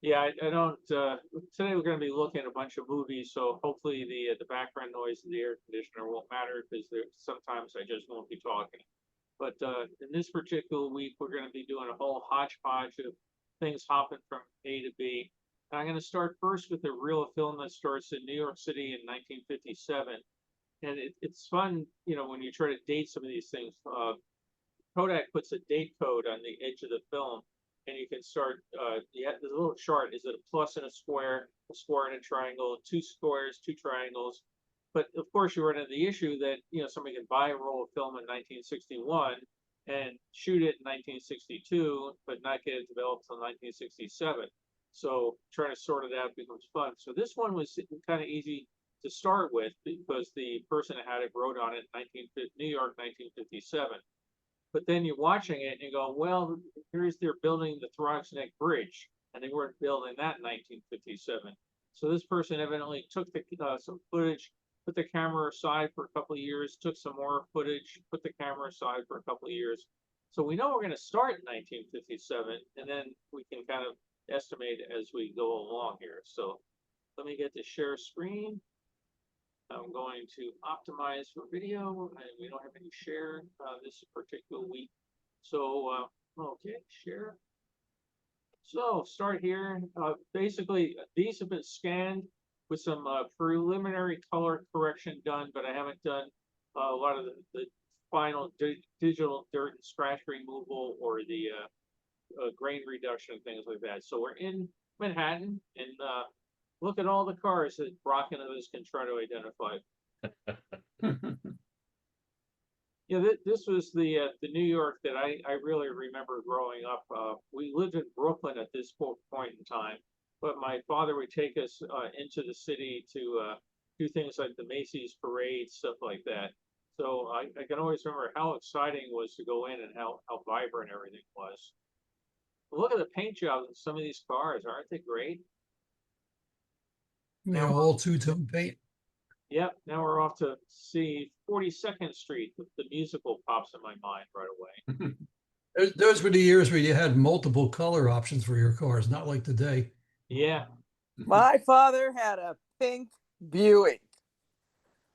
Yeah, I don't, today we're gonna be looking at a bunch of movies, so hopefully the background noise of the air conditioner won't matter, because there, sometimes I just won't be talking. But, in this particular week, we're gonna be doing a whole hodgepodge of things hopping from A to B. And I'm gonna start first with a real film that starts in New York City in 1957. And it's fun, when you try to date some of these things. Kodak puts a date code on the edge of the film, and you can start. The little chart is it a plus and a square and a triangle, two squares, two triangles. But of course, you run into the issue that somebody can buy a roll of film in 1961 and shoot it in 1962, but not get it developed until 1967. So trying to sort it out becomes fun. So this one was kind of easy to start with because the person that had it wrote on it 1950 New York 1957. But then you're watching it and you go, well, here's they're building the Throgs Neck Bridge, and they weren't building that in 1957. So this person evidently took some footage, put the camera aside for a couple of years, took some more footage, put the camera aside for a couple of years. So we know we're going to start in 1957, and then we can kind of estimate as we go along here. So let me get the share screen. I'm going to optimize for video, and we don't have any share this particular week. So, okay, share. So start here. Basically, these have been scanned with some preliminary color correction done, but I haven't done a lot of the final digital dirt and scratch removal or the grain reduction, things like that. So we're in Manhattan, and look at all the cars that Brock and others can try to identify. This was the New York that I really remember growing up. We lived in Brooklyn at this point in time, but my father would take us into the city to do things like the Macy's parade, stuff like that. So I can always remember how exciting it was to go in and how vibrant everything was. Look at the paint jobs on some of these cars. Aren't they great? They're all two-tone paint. Yep, now we're off to see 42nd Street. The musical pops in my mind right away. Those were the years where you had multiple color options for your cars, not like today. Yeah. My father had a pink Buick.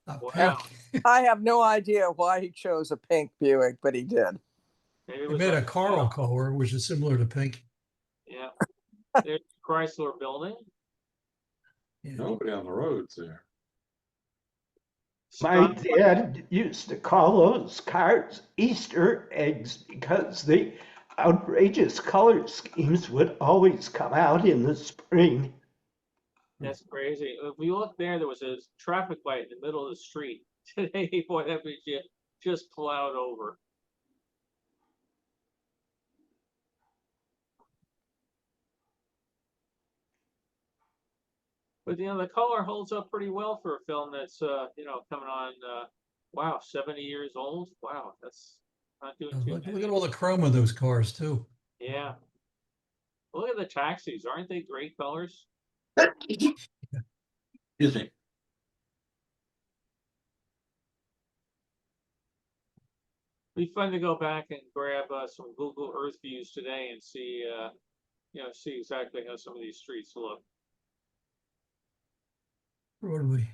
Wow. I have no idea why he chose a pink Buick, but he did. He made a coral color, which is similar to pink. Yeah. There's the Chrysler building. Yeah. Nobody on the roads there. My dad used to call those cars Easter eggs because the outrageous color schemes would always come out in the spring. That's crazy. If we look there was a traffic light in the middle of the street. Today, boy, that was just plowed over. But the color holds up pretty well for a film that's coming on wow, 70 years old. Wow, that's not doing too Look many. at all the chrome of those cars too. Yeah. Look at the taxis. Aren't they great colors? Excuse me. Be fun to go back and grab some Google Earth views today and see see exactly how some of these streets look. Broadway.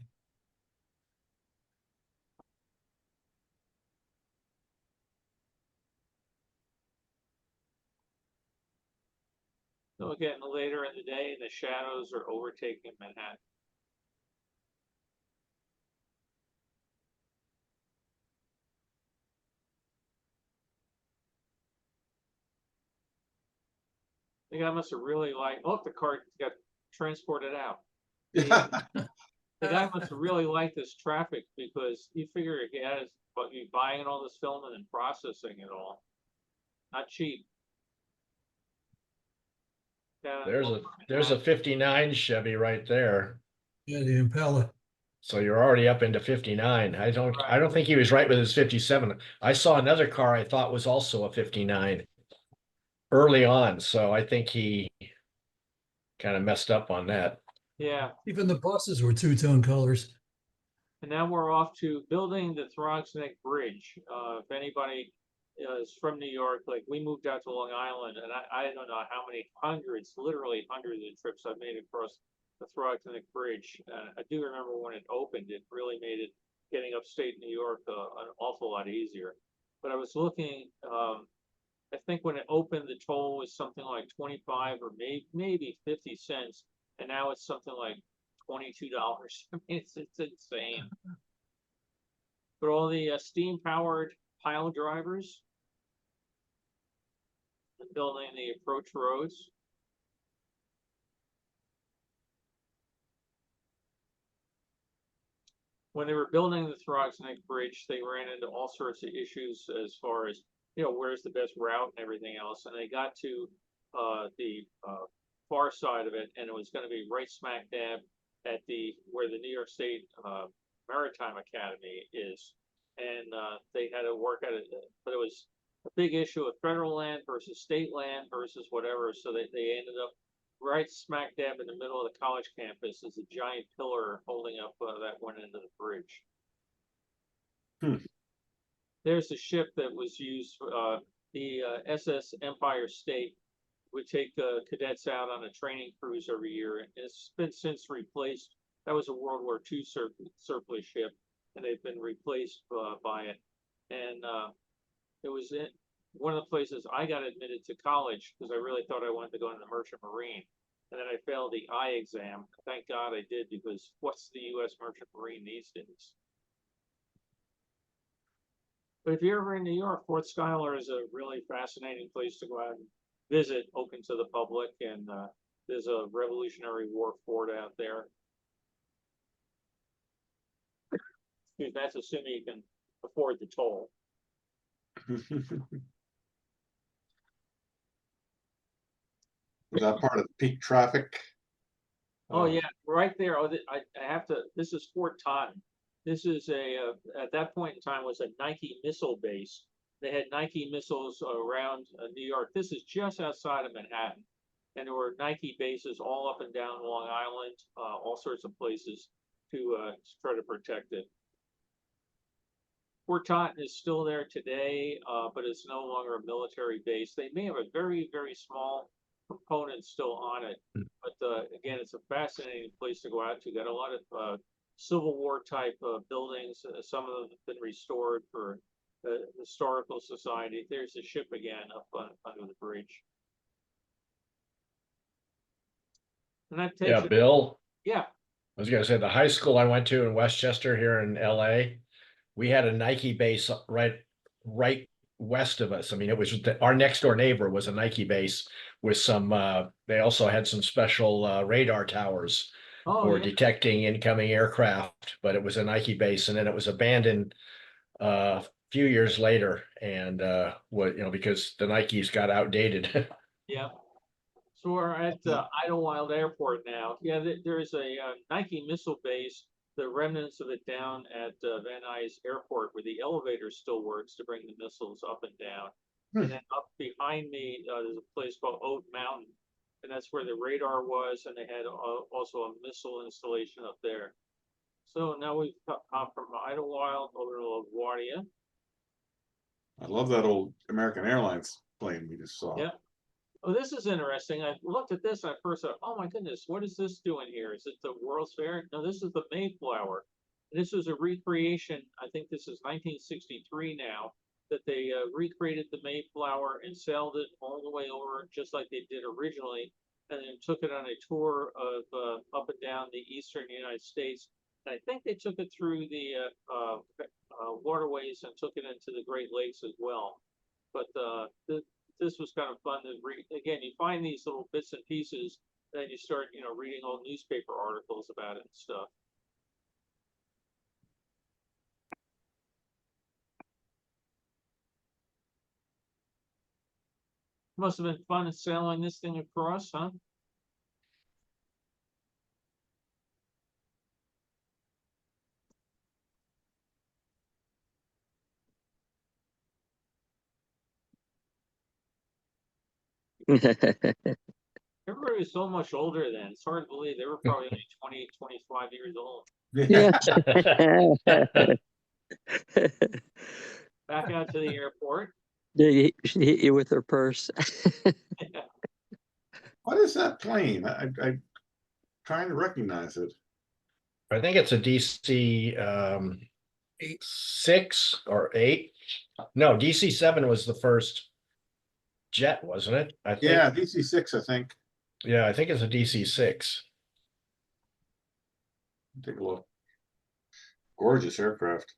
So again, later in the day, the shadows are overtaking Manhattan. The guy must have really liked. Oh, the car got transported out. The guy must have really liked this traffic because you figure he has but you buying all this film and then processing it all. Not cheap. There's a 59 Chevy right there. Yeah, the Impala. So you're already up into 59. I don't think he was right with his 57. I saw another car I thought was also a 59 early on, so I think he kind of messed up on that. Yeah. Even the buses were two-tone colors. And now we're off to building the Throgs Neck Bridge. If anybody is from New York. Like we moved out to Long Island, and I don't know how many hundreds, literally hundreds of trips I've made across the Throgton Bridge. I do remember when it opened, it really made it getting upstate New York an awful lot easier. But I was looking, I think when it opened, the toll was something like 25 or maybe 50 cents, and now it's something like $22. I mean, it's insane. But all the steam powered pile drivers and building the approach roads. When they were building the Throgton Bridge, they ran into all sorts of issues as far as, where's the best route and everything else. And they got to the far side of it, and it was going to be right smack dab at where the New York State Maritime Academy is. And they had to work at it, but it was a big issue of federal land versus state land versus whatever. So they ended up right smack dab in the middle of the college campus is a giant pillar holding up that one end of the bridge. There's a ship that was used, the SS Empire State would take cadets out on a training cruise every year, and it's been since replaced. That was a World War II surplus ship, and they've been replaced by it. And it was in one of the places I got admitted to college because I really thought I wanted to go into the Merchant Marine. And then I failed the I exam. Thank God I did, because what's the U.S. Merchant Marine these days? But if you're ever in New York, Fort Schuyler is a really fascinating place to go out and visit, open to the public. And there's a Revolutionary War fort out there. That's assuming you can afford the toll. Was that part of the peak traffic? Oh yeah, right there. Oh, I have to. This is Fort Totten. This is at that point in time was a Nike missile base. They had Nike missiles around New York. This is just outside of Manhattan, and there were Nike bases all up and down Long Island, all sorts of places to try to protect it. Fort Totten is still there today, but it's no longer a military base. They may have a very, very small component still on it, but again, it's a fascinating place to go out to. Got a lot of Civil War type buildings. Some of them have been restored for the Historical Society. There's the ship again up under the bridge. And that takes Yeah, Bill. Yeah. I was gonna say the high school I went to in Westchester here in LA, we had a Nike base right west of us. I mean, it was our next door neighbor was a Nike base with some. They also had some special radar towers for detecting incoming aircraft. But it was a Nike base, and then it was abandoned a few years later, and because the Nikes got outdated. Yeah. So we're at Idlewild Airport now. Yeah, there's a Nike missile base. The remnants of it down at Van Nuys Airport, where the elevator still works to bring the missiles up and down. And then up behind me, there's a place called Oat Mountain, and that's where the radar was, and they had also a missile installation up there. So now we've come from Idlewild over to LaGuardia. I love that old American Airlines plane we just saw. Yeah. Oh, this is interesting. I looked at this and I first thought, oh my goodness, what is this doing here? Is it the World's Fair? No, this is the Mayflower. This was a recreation. I think this is 1963 now, that they recreated the Mayflower and sailed it all the way over just like they did originally, and then took it on a tour of up and down the eastern United States. And I think they took it through the waterways and took it into the Great Lakes as well. But this was kind of fun to read. Again, you find these little bits and pieces, and then you start, reading old newspaper articles about it and stuff. Must have been fun sailing this thing across, huh? Everybody was so much older then. It's hard to believe. They were probably only 20, 25 years old. Yeah. Back out to the airport. She hit you with her purse. What is that plane? I trying to recognize it. I think it's a DC 6 or 8. No, DC 7 was the first jet, wasn't it? I think. Yeah, DC-6, I think. Yeah, I think it's a DC 6. Take a look. Gorgeous aircraft.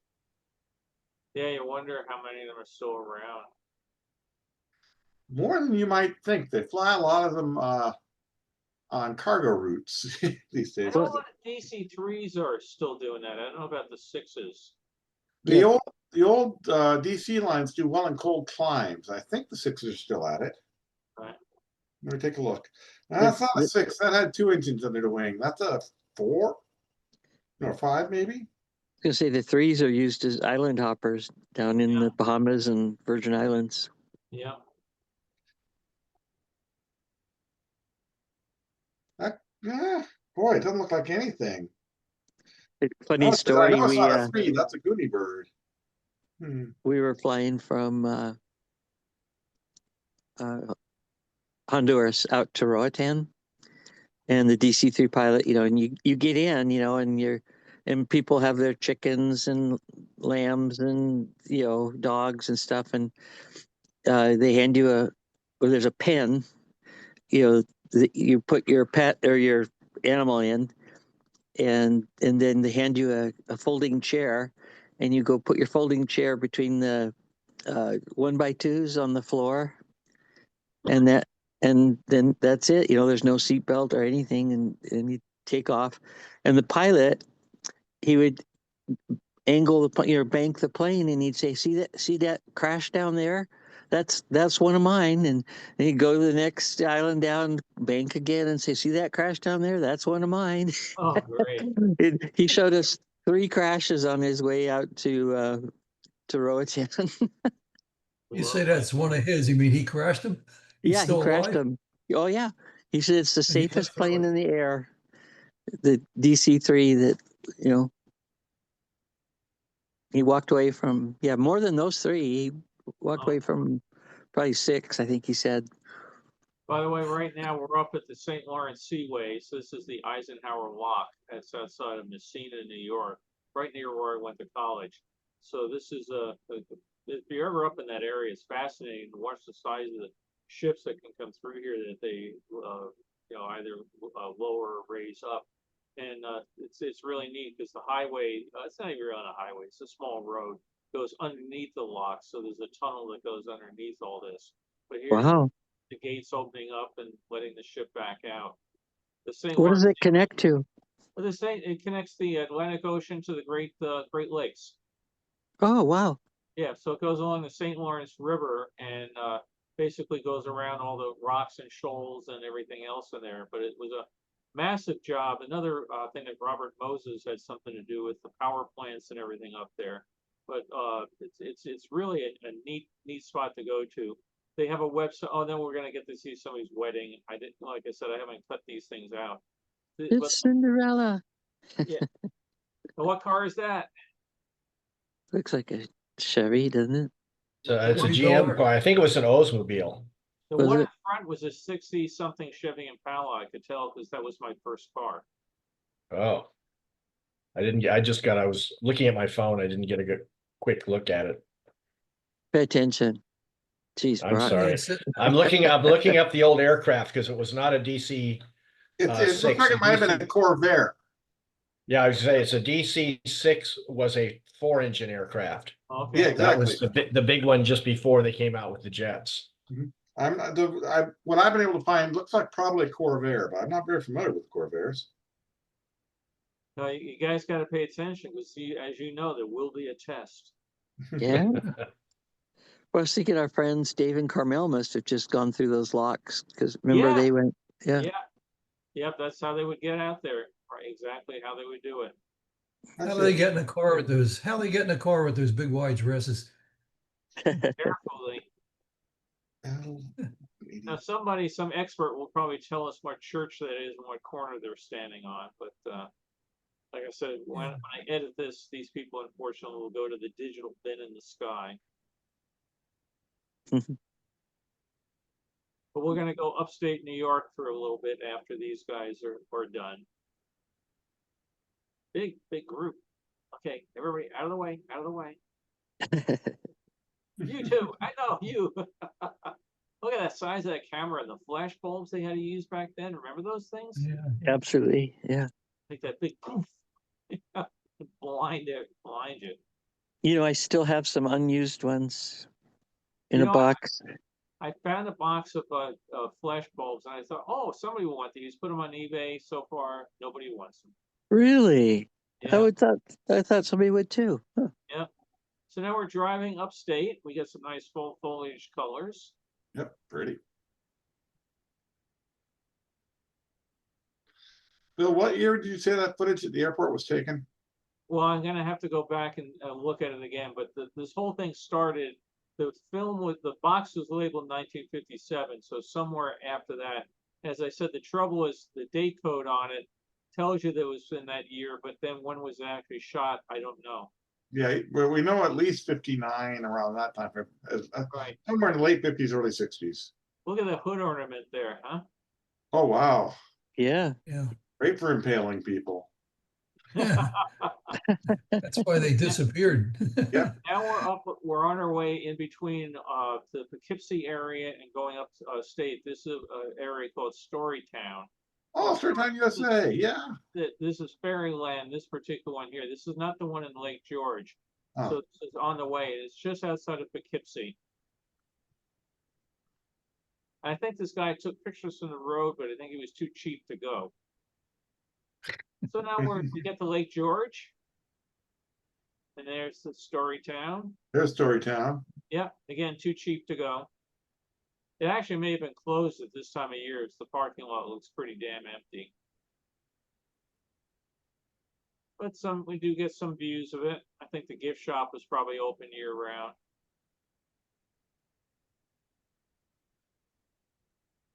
Yeah, you wonder how many of them are still around. More than you might think. They fly a lot of them on cargo routes these I days. know a lot of DC-3s are still doing that. I don't know about the 6s. The old DC lines do well in cold climes. I think the 6s are still at it. Right. Let me take a look. That's not a 6. That had 2 engines under the wing. That's a 4? No, 5 maybe? Gonna say the 3s are used as island hoppers down in the Bahamas and Virgin Islands. Yeah. Yeah, boy, it doesn't look like anything. Funny I story. know it's not a 3. That's a Goonie bird. We were flying from Honduras out to Roatan, and the DC-3 pilot, and you get in, and people have their chickens and lambs and dogs and stuff, and they hand you there's a pen, that you put your pet or your animal in, and then they hand you a folding chair, and you go put your folding chair between the 1x2s on the floor, and then that's it. There's no seatbelt or anything, and you take off, and the pilot, he would angle bank the plane, and he'd say, see that crash down there? That's one of mine. And he'd go to the next island down, bank again, and say, see that crash down there? That's one of mine. Oh, great. He showed us 3 crashes on his way out to Roatan. You say that's one of his. You mean he crashed him? He's Yeah, he still crashed alive? them. Oh yeah, he said it's the And he lived safest through plane it. in the air. The DC-3 that he walked away from. Yeah, more than those 3. He walked away from probably 6, I think he said. By the way, right now we're up at the St. Lawrence Seaway. So this is the Eisenhower Lock. That's outside of Messina, New York, right near where I went to college. So this is if you're ever up in that area, it's fascinating to watch the size of the ships that can come through here that they either lower or raise up. And it's really neat because the highway, it's not even on a highway, it's a small road, goes underneath the lock. So there's a tunnel that goes underneath all this. But here's Wow. the gates opening up and letting the ship back out. The St. What does Lawrence, it connect to? it connects the Atlantic Ocean to the Great Lakes. Oh wow. Yeah, so it goes along the St. Lawrence River and basically goes around all the rocks and shoals and everything else in there. But it was a massive job. Another thing that Robert Moses had something to do with the power plants and everything up there. But it's really a neat spot to go to. They have a website. Oh, then we're gonna get to see somebody's wedding. Like I said, I haven't cut these things out. It's Cinderella. Yeah. And what car is that? Looks like a Chevy, doesn't it? It's a $40. GM car. I think it was an Oldsmobile. The Was one it? in front was a 60-something Chevy Impala. I could tell because that was my first car. Oh, I was looking at my phone. I didn't get a good quick look at it. Pay attention. Jeez, I'm Brock. sorry. It's- I'm looking up the old aircraft because it was not a DC. It looks 6, like it might have been DC. a Corvair. Yeah, I was saying it's a DC-6 was a 4-engine aircraft. Okay. Yeah, That exactly. was the big one just before they came out with the jets. What I've been able to find looks like probably a Corvair, but I'm not very familiar with Corvairs. No, you guys got to pay attention because, as you know, there will be a test. Yeah. Well, I was thinking our friends Dave and Carmel must have just gone through those locks because remember Yeah. they went. Yeah. Yeah. Yep, that's how they would get out there. Right, exactly how they would do it. How do they get in a car with those? How do they get in a car with those big wide dresses? Carefully. Now, some expert will probably tell us what church that is and what corner they're standing on. But like I said, when I edit this, these people unfortunately will go to the digital bin in the sky. But we're gonna go upstate New York for a little bit after these guys are done. Big group. Okay, everybody out of the way, out of the way. You too, I know you. Look at that size of that camera, the flash bulbs they had to use back then. Remember those things? Yeah. Absolutely. Yeah. Like that big poof. Blind you. You know, I still have some unused ones in You a know, box. I found a box of flash bulbs and I thought, oh, somebody will want these. Put them on eBay. So far, nobody wants them. Really? Yeah, I thought somebody would too. Huh. yeah. So now we're driving upstate. We get some nice full foliage colors. Yep, pretty. Bill, what year did you say that footage at the airport was taken? Well, I'm gonna have to go back and look at it again, but this whole thing started, the film with the box was labeled 1957, so somewhere after that. As I said, the trouble is the date code on it tells you that it was in that year, but then when was it actually shot, I don't know. Yeah, well, we know at least 59 around that time, Right. somewhere in the late 50s, early 60s. Look at the hood ornament there, huh? Oh, wow. Yeah. Yeah. Great for impaling people. That's why they disappeared. Yep. Now we're on our way in between the Poughkeepsie area and going up to state. This is an area called Storytown. Oh, Storytime USA, yeah. This is Fairyland, this particular one here. This is not the one in Lake George. Oh. So this is on the way. It's just outside of Poughkeepsie. I think this guy took pictures from the road, but I think he was too cheap to go. So now we get to Lake George. And there's the Storytown. There's Storytown. Yeah, again, too cheap to go. It actually may have been closed at this time of year. The parking lot looks pretty damn empty. But we do get some views of it. I think the gift shop is probably open year round.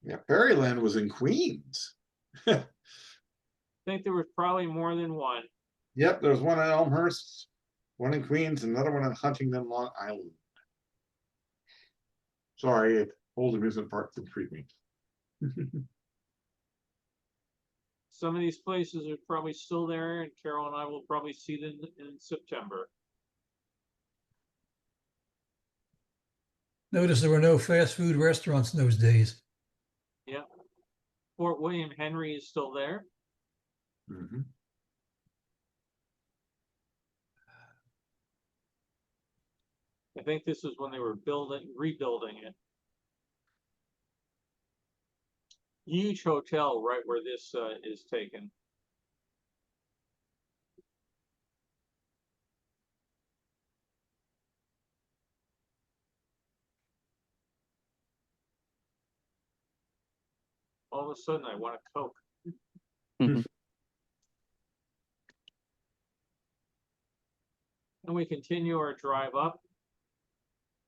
Yeah, Fairyland was in Queens. I think there was probably more than one. Yep, there's one in Elmhurst, one in Queens, another one in Huntington, Long Island. Sorry, Old Amusement Park didn't treat me. Some of these places are probably still there, and Carol and I will probably see them in September. Notice there were no fast food restaurants in those days. Yeah. Fort William Henry is still there. Mhm. I think this is when they were rebuilding it. Huge hotel right where this is taken. All of a sudden, I want a Coke. Mhm. And we continue our drive up.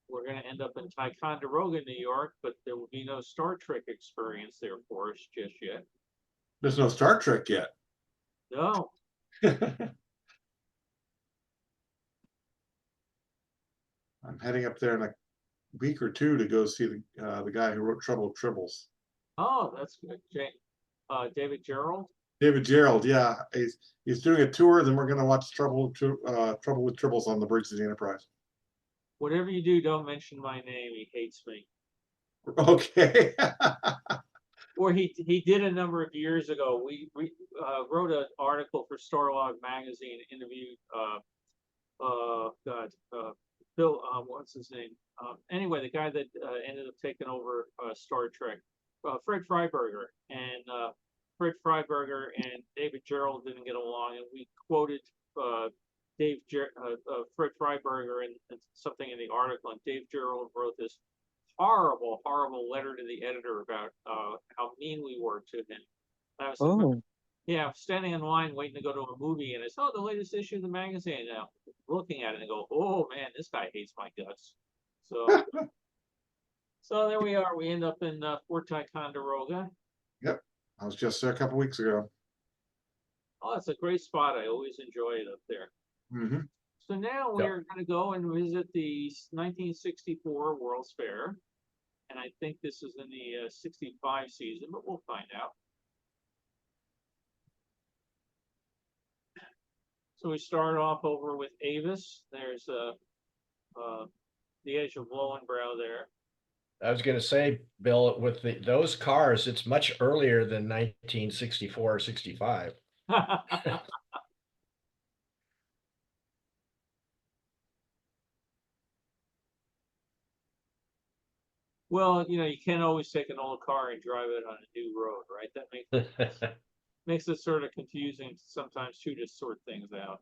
We're going to end up in Ticonderoga, New York, but there will be no Star Trek experience there for us just yet. There's no Star Trek yet. No. I'm heading up there in a week or two to go see the guy who wrote Trouble with Tribbles. Oh, that's good. David Gerald. David Gerald, yeah, he's doing a tour. Then we're going to watch Trouble with Tribbles on the bridge of the Enterprise. Whatever you do, don't mention my name. He hates me. Okay. Or he did a number of years ago. We wrote an article for Starlog magazine, interviewed Bill, what's his name? Anyway, the guy that ended up taking over Star Trek, Fred Freiberger, and Fred Freiberger and David Gerald didn't get along, and we quoted Fred Freiberger and something in the article, and Dave Gerald wrote this horrible letter to the editor about how mean we were to him. And I was yeah, standing in line waiting to go to a movie, and it's the latest issue of the magazine. Now looking at it and go, oh man, this guy hates my guts. So so there we are. We end up in Fort Ticonderoga. Yep, I was just there a couple weeks ago. Oh, it's a great spot. I always enjoy it up there. Mm-hmm. So now we're gonna go and visit the 1964 World's Fair. And I think this is in the 65 season, but we'll find out. So we start off over with Avis. There's the edge of Lowenbrow there. I was gonna say, Bill, with those cars, it's much earlier than 1964 or 65. Well, you can't always take an old car and drive it on a new road, right? That makes it sort of confusing sometimes too to sort things out.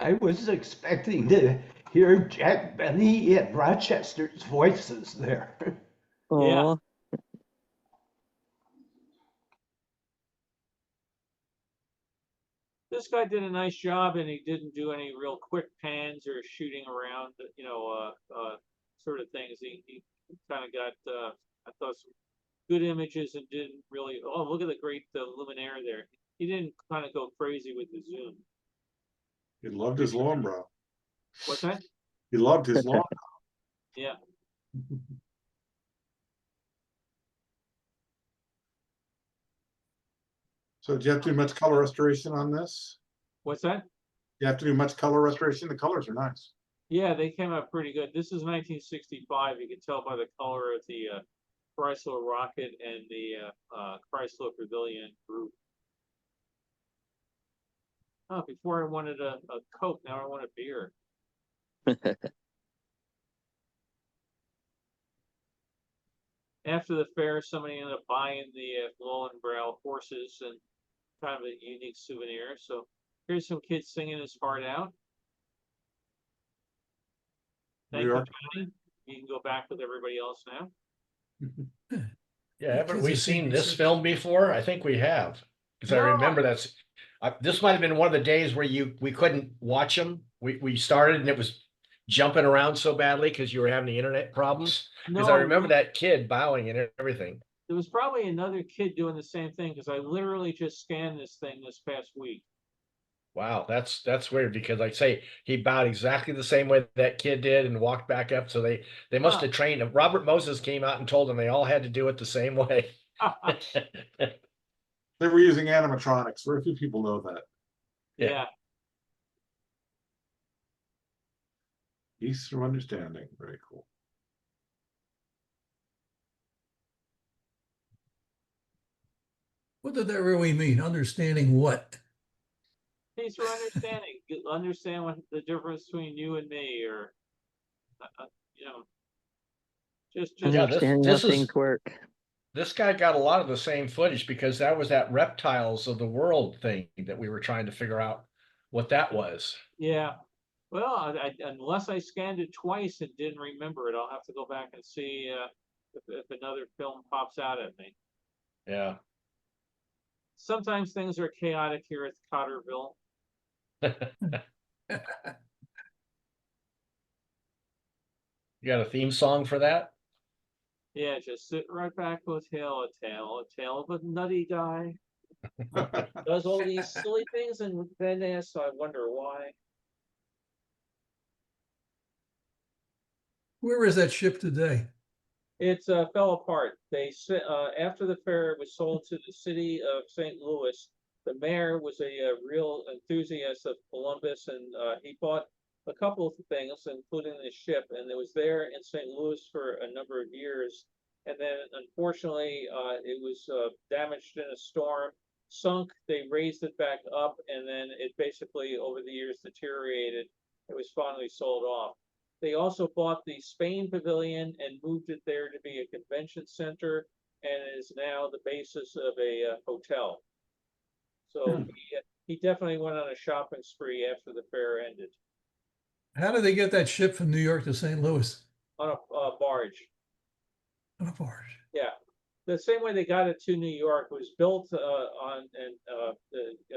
I was expecting to hear Jack Benny and Rochester's voices there. Oh, This guy did a nice job, and he didn't do any real quick pans or shooting around, sort of things. He kind of got, I thought, some good images and didn't really. Oh, look at the great luminaire there. He didn't kind of go crazy with the zoom. He loved his lawn, bro. What's that? He loved his lawn. Yeah. So do you have to do much color restoration on this? What's that? You have to do much color restoration? The colors are nice. Yeah, they came out pretty good. This is 1965. You can tell by the color of the Chrysler Rocket and the Chrysler Pavilion roof. Oh, before I wanted a Coke, now I want a beer. After the fair, somebody ended up buying the Lowenbrow horses and kind of a unique souvenir. So here's some kids singing his heart out. Thank you, Johnny. You can go back with everybody else now. Yeah, haven't Kids we are seen singing this such- film before? I think we have. Because I No. remember this might have been one of the days where we couldn't watch them. We started and it was jumping around so badly because you were having the internet problems. Because I No, remember that kid bowing and everything. there was probably another kid doing the same thing because I literally just scanned this thing this past week. Wow, that's weird because like I say he bowed exactly the same way that kid did and walked back up. So they must have trained him. Robert Moses came out and told them they all had to do it the same way. They were using animatronics. Very few people know that. Yeah. Easter understanding. Very cool. What did that really mean? Understanding what? Peace for understanding. Understand what the difference between you and me, or just Yeah, understanding how this is things work. this guy got a lot of the same footage because that was that reptiles of the world thing that we were trying to figure out what that was. yeah. Well, unless I scanned it twice and didn't remember it, I'll have to go back and see if another film pops out at me. Yeah. Sometimes things are chaotic here at Cotterville. You got a theme song for that? Yeah, just sit right back with a tale of a nutty guy. Does all these silly things and then asks, I wonder why. Where is that ship today? It fell apart. After the fair was sold to the city of St. Louis, the mayor was a real enthusiast of Columbus, and he bought a couple of things, including the ship, and it was there in St. Louis for a number of years. And then, unfortunately, it was damaged in a storm, sunk. They raised it back up, and then it basically, over the years, deteriorated. It was finally sold off. They also bought the Spain Pavilion and moved it there to be a convention center, and is now the basis of a hotel. So he definitely went on a shopping spree after the fair ended How did they get that ship from New York to St. Louis? on a barge. On a barge. Yeah, the same way they got it to New York was built the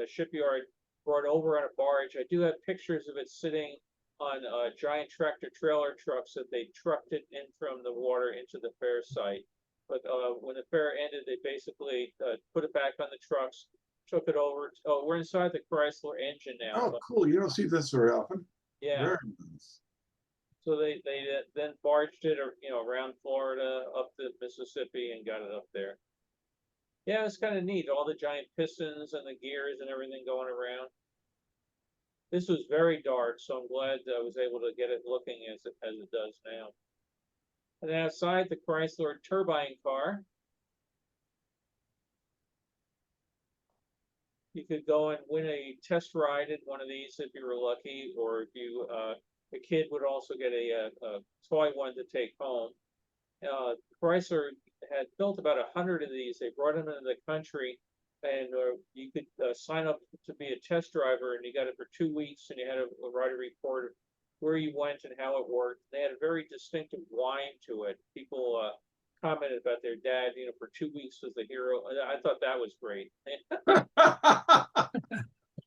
shipyard brought over on a barge. I do have pictures of it sitting on giant tractor trailer trucks that they trucked it in from the water into the fair site. But when the fair ended, they basically put it back on the trucks, took it over. Oh, we're inside the Chrysler engine now. Oh, but cool. You don't see this very often. yeah, Very nice. so they then barged it, around Florida up to Mississippi and got it up there. Yeah, it's kind of neat. All the giant pistons and the gears and everything going around. This was very dark, so I'm glad I was able to get it looking as it does now. And then outside the Chrysler turbine car, you could go and win a test ride in one of these if you were lucky, or if you a kid would also get a toy one to take home. Chrysler had built about 100 of these. They brought them into the country, and you could sign up to be a test driver, and you got it for 2 weeks, and you had to write a report where you went and how it worked. They had a very distinctive whine to it. People commented about their dad, for 2 weeks was the hero. I thought that was great.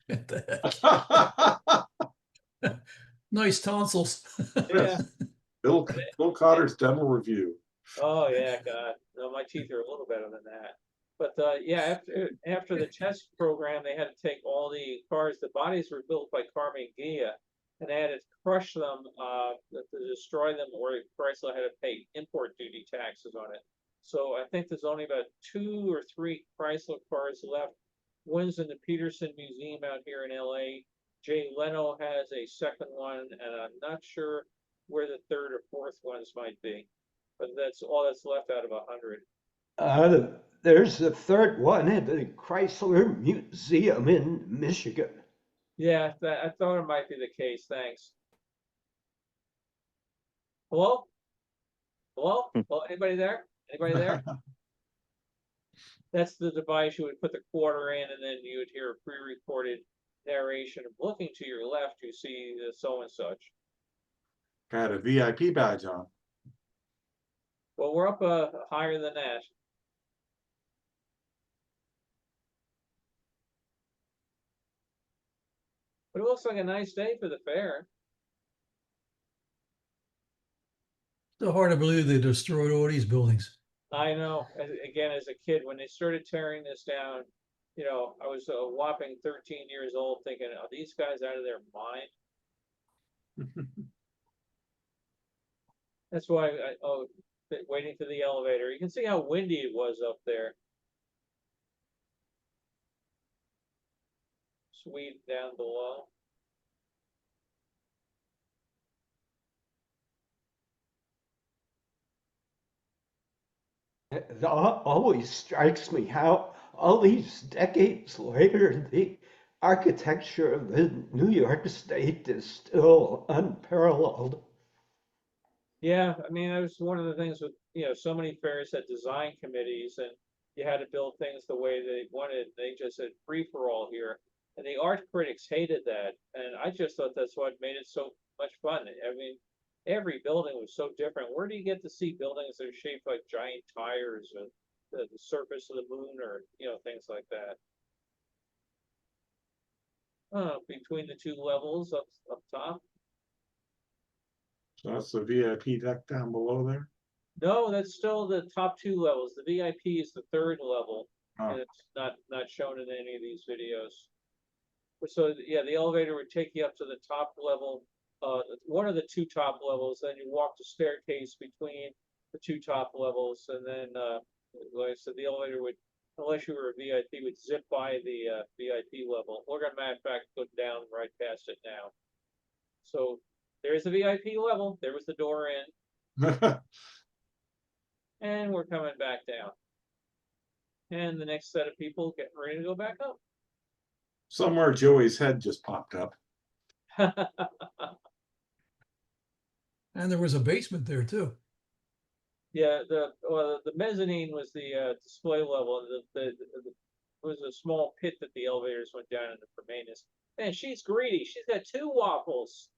What the heck? Nice tonsils. Yeah. Bill Cotter's demo review. Oh yeah, God. No, my teeth are a little better than that. But yeah, after the test program, they had to take all the cars. The bodies were built by Carmen Ghia, and they had to crush them to destroy them, or Chrysler had to pay import duty taxes on it. So I think there's only about 2 or 3 Chrysler cars left. One's in the Peterson Museum out here in LA. Jay Leno has a second one, and I'm not sure where the 3rd or 4th ones might be. But that's all that's left out of 100. There's a third one at the Chrysler Museum in Michigan. Yeah, I thought it might be the case. Thanks. Hello? Hello? Well, anybody there? Anybody there? That's the device you would put the quarter in, and then you would hear a pre-recorded narration. Looking to your left, you see the so and such. Got a VIP badge on. Well, we're up higher than that. But it looks like a nice day for the fair. Still hard to believe they destroyed all these buildings. I know. Again, as a kid, when they started tearing this down, I was a whopping 13 years old, thinking, "Are these guys out of their mind?" That's why waiting for the elevator. You can see how windy it was up there. Swede down below. It always strikes me how all these decades later, the architecture of the New York State is still unparalleled. Yeah, I mean, that was one of the things with, so many fairs had design committees, and you had to build things the way they wanted. They just said free for all here. And the art critics hated that. And I just thought that's what made it so much fun. I mean, every building was so different. Where do you get to see buildings that are shaped like giant tires, or the surface of the moon, or, things like that? Between the 2 levels up top. So that's the VIP deck down below there. No, that's still the top 2 levels. The VIP is the 3rd level, Oh. and it's not shown in any of these videos. So yeah, the elevator would take you up to the top level, one of the 2 top levels. Then you walk the staircase between the 2 top levels, and then like I said, the elevator would, unless you were a VIP, would zip by the VIP level. We're gonna, matter of fact, go down right past it now. So there's the VIP level. There was the door in. And we're coming back down. And the next set of people getting ready to go back up. Somewhere Joey's head just popped up. And there was a basement there too. Yeah, the mezzanine was the display level. It was a small pit that the elevators went down into for maintenance. Man, she's greedy. She's got 2 waffles.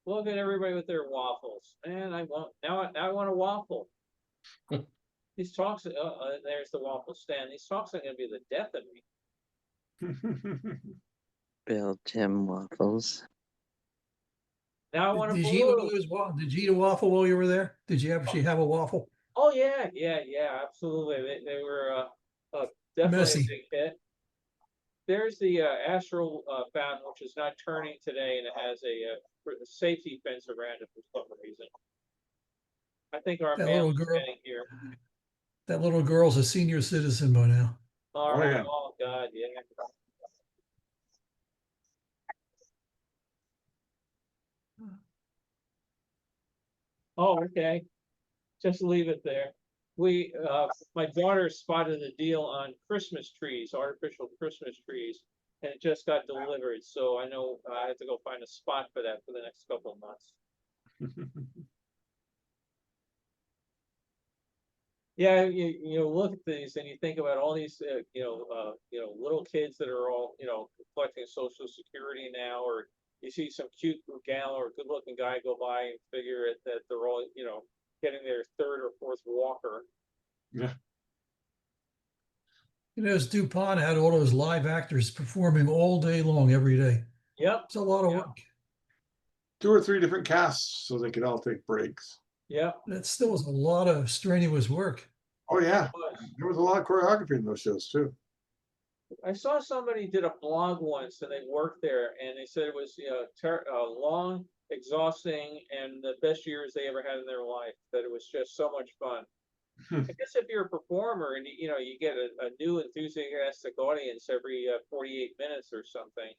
Look at everybody with their waffles. Man, I want a waffle. These talks, there's the waffle stand. These talks are gonna be the death of me. Belgium waffles. Now I want a Did you eat one of blue. those did you eat a waffle while you were there? Did you actually have a waffle? Oh yeah, absolutely. They were definitely a Messy. big hit. There's the Astral fountain, which is not turning today, and it has a safety fence around it for some reason. I think our That little mail is girl, getting here. that little girl's a senior citizen by now. All Oh, right. yeah. Oh God, yeah. Oh, okay. Just leave it there. My daughter spotted a deal on Christmas trees, artificial Christmas trees, and it just got delivered. So I know I have to go find a spot for that for the next couple of months. Yeah, you look at these and you think about all these little kids that are all collecting Social Security now, or you see some cute gal or good looking guy go by and figure it that they're all getting their third or fourth walker. Yeah. As DuPont had all those live actors performing all day long every day. Yep, It's a lot of Yeah. work. 2 or 3 different casts so they could all take breaks. yep. That still is a lot of strenuous work. Oh yeah, It was. there was a lot of choreography in those shows too. I saw somebody did a blog once and they worked there and they said it was long, exhausting, and the best years they ever had in their life. That it was just so much fun. I guess if you're a performer and you get a new enthusiastic audience every 48 minutes or something,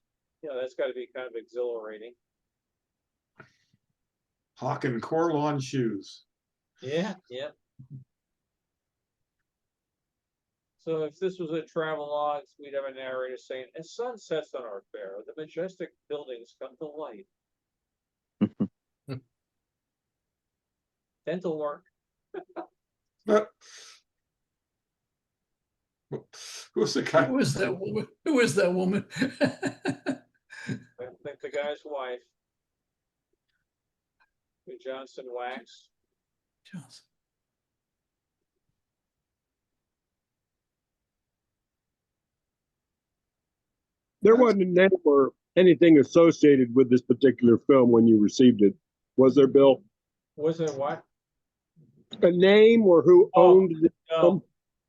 that's got to be kind of exhilarating. Hawking Corlon shoes. Yeah, yeah. So if this was a travel log, we'd have a narrator saying, "As sun sets on our fair, the majestic buildings come to light." Dental work. Who's the guy? Who is that woman? Who is that woman? I think the guy's wife, the Johnson Wax. Johnson. There wasn't a name or anything associated with this particular film when you received it, was there, Bill? Was it what? A name or who Oh, owned the No, film?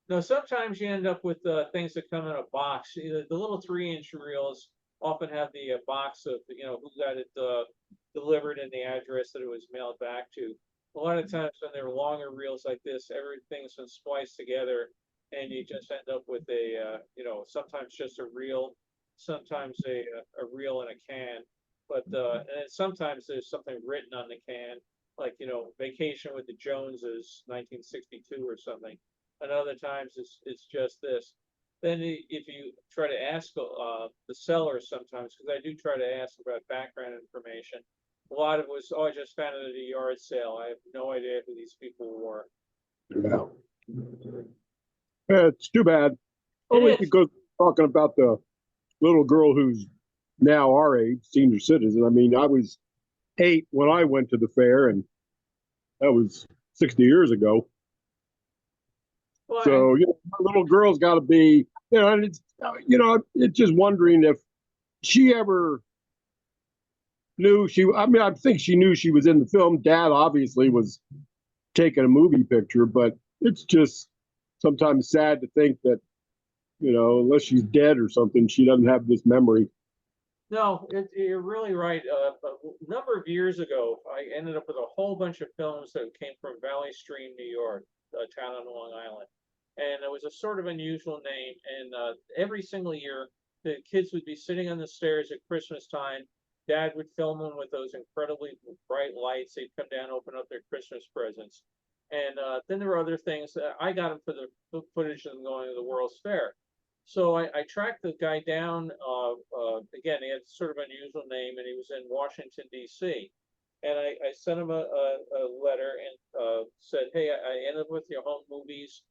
no. Sometimes you end up with things that come in a box. The little 3-inch reels often have the box of who got it delivered and the address that it was mailed back to. A lot of times when they're longer reels like this, everything's been spliced together, and you just end up with a sometimes just a reel, sometimes a reel and a can, but and then sometimes there's something written on the can, like Vacation with the Joneses, 1962 or something. And other times it's just this. Then if you try to ask the seller sometimes, because I do try to ask about background information, a lot of it was, oh, I just found it at a yard sale. I have no idea who these people were. Yeah. It's too bad. Only is. because we're talking about the little girl who's now our age, senior citizen. I mean, I was 8 when I went to the fair, and that was 60 years ago. Well, So, a little girl's got to be, and it's, it's just wondering if she ever knew I think she knew she was in the film. Dad obviously was taking a movie picture, but it's just sometimes sad to think that, unless she's dead or something, she doesn't have this memory. No, you're really right. A number of years ago, I ended up with a whole bunch of films that came from Valley Stream, New York, a town on Long Island. And it was a sort of unusual name. And every single year, the kids would be sitting on the stairs at Christmas time. Dad would film them with those incredibly bright lights. They'd come down, open up their Christmas presents. And then there were other things. I got them for the footage of them going to the World's Fair. So I tracked the guy down. Again, he had sort of unusual name, and he was in Washington, D.C. And I sent him a letter and said, "Hey, I ended up with your home movies.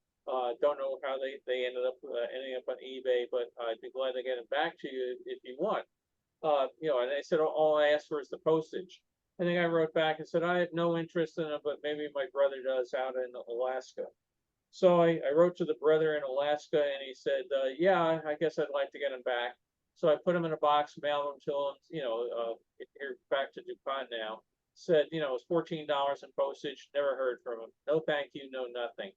Don't know how they ended up ending up on eBay, but I'd be glad to get it back to you if you want." And I said, all I asked for is the postage. And the guy wrote back and said, "I have no interest in it, but maybe my brother does out in Alaska." So I wrote to the brother in Alaska, and he said, "Yeah, I guess I'd like to get him back." So I put him in a box, mailed him to him. Here back to DuPont now. Said, it was $14 in postage. Never heard from him. No thank you, no nothing.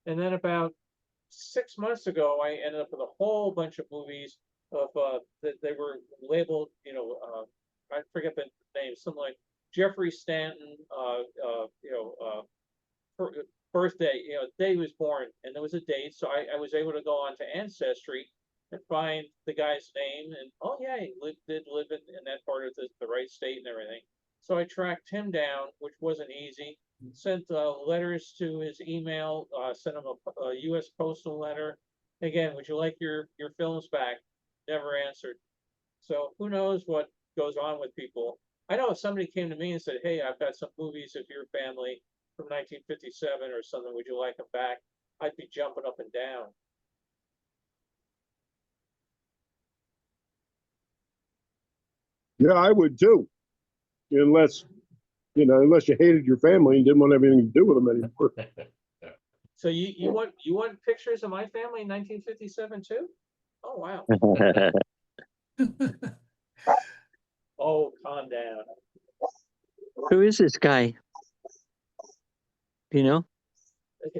And then about 6 months ago, I ended up with a whole bunch of movies of, that they were labeled, I forget the name, something like Jeffrey Stanton, birthday, day he was born, and there was a date, so I was able to go on to Ancestry and find the guy's name, and oh yeah, he did live in that part of the right state and everything. So I tracked him down, which wasn't easy. Sent letters to his email, sent him a U.S. postal letter. Again, would you like your films back? Never answered. So who knows what goes on with people. I know if somebody came to me and said, "Hey, I've got some movies of your family from 1957 or something. Would you like them back?" I'd be jumping up and down. Yeah, I would too. Unless, unless you hated your family and didn't want anything to do with them anymore. So you want pictures of my family in 1957 too? Oh wow. Oh, calm down. Who is this guy? Do you know?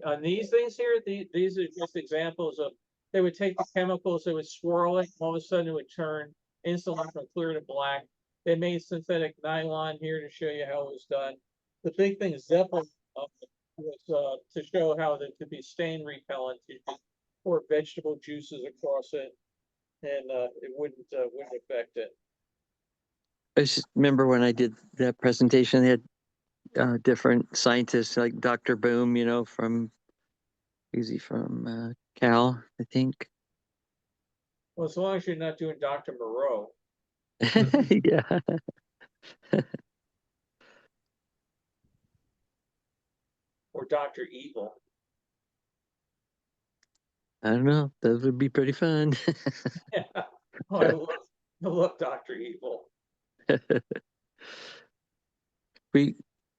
On these things here, these are just examples of, they would take the chemicals, they would swirl it, all of a sudden it would turn instantly from clear to black. They made synthetic nylon here to show you how it was done. The big thing is Zeppelin was to show how it could be stain repellent. You could pour vegetable juices across it, and it wouldn't affect it. I just remember when I did that presentation, they had different scientists like Dr. Boom, is he from Cal, I think. Well, as long as you're not doing Dr. Moreau. Yeah. Or Dr. Evil. I don't know. Those would be pretty fun. Yeah. Oh, I love Dr. Evil.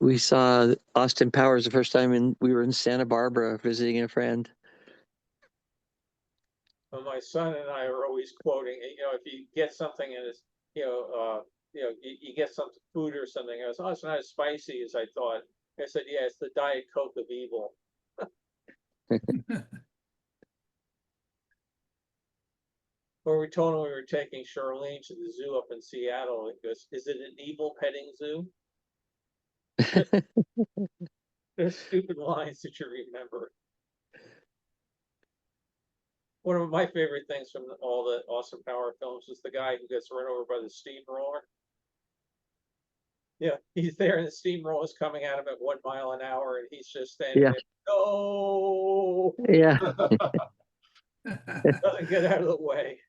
We saw Austin Powers the first time, and we were in Santa Barbara visiting a friend. Well, my son and I are always quoting, if you get something and it's, you get some food or something, I was, oh, it's not as spicy as I thought. I said, yeah, it's the Diet Coke of evil. Or we told him we were taking Charlene to the zoo up in Seattle. He goes, is it an evil petting zoo? There's stupid lines that you remember. One of my favorite things from all the Austin Power films is the guy who gets run over by the steamroller. Yeah, he's there and the steamroller is coming at him at 1 mile an hour and he's just standing Yeah. there. No, Yeah. doesn't get out of the way.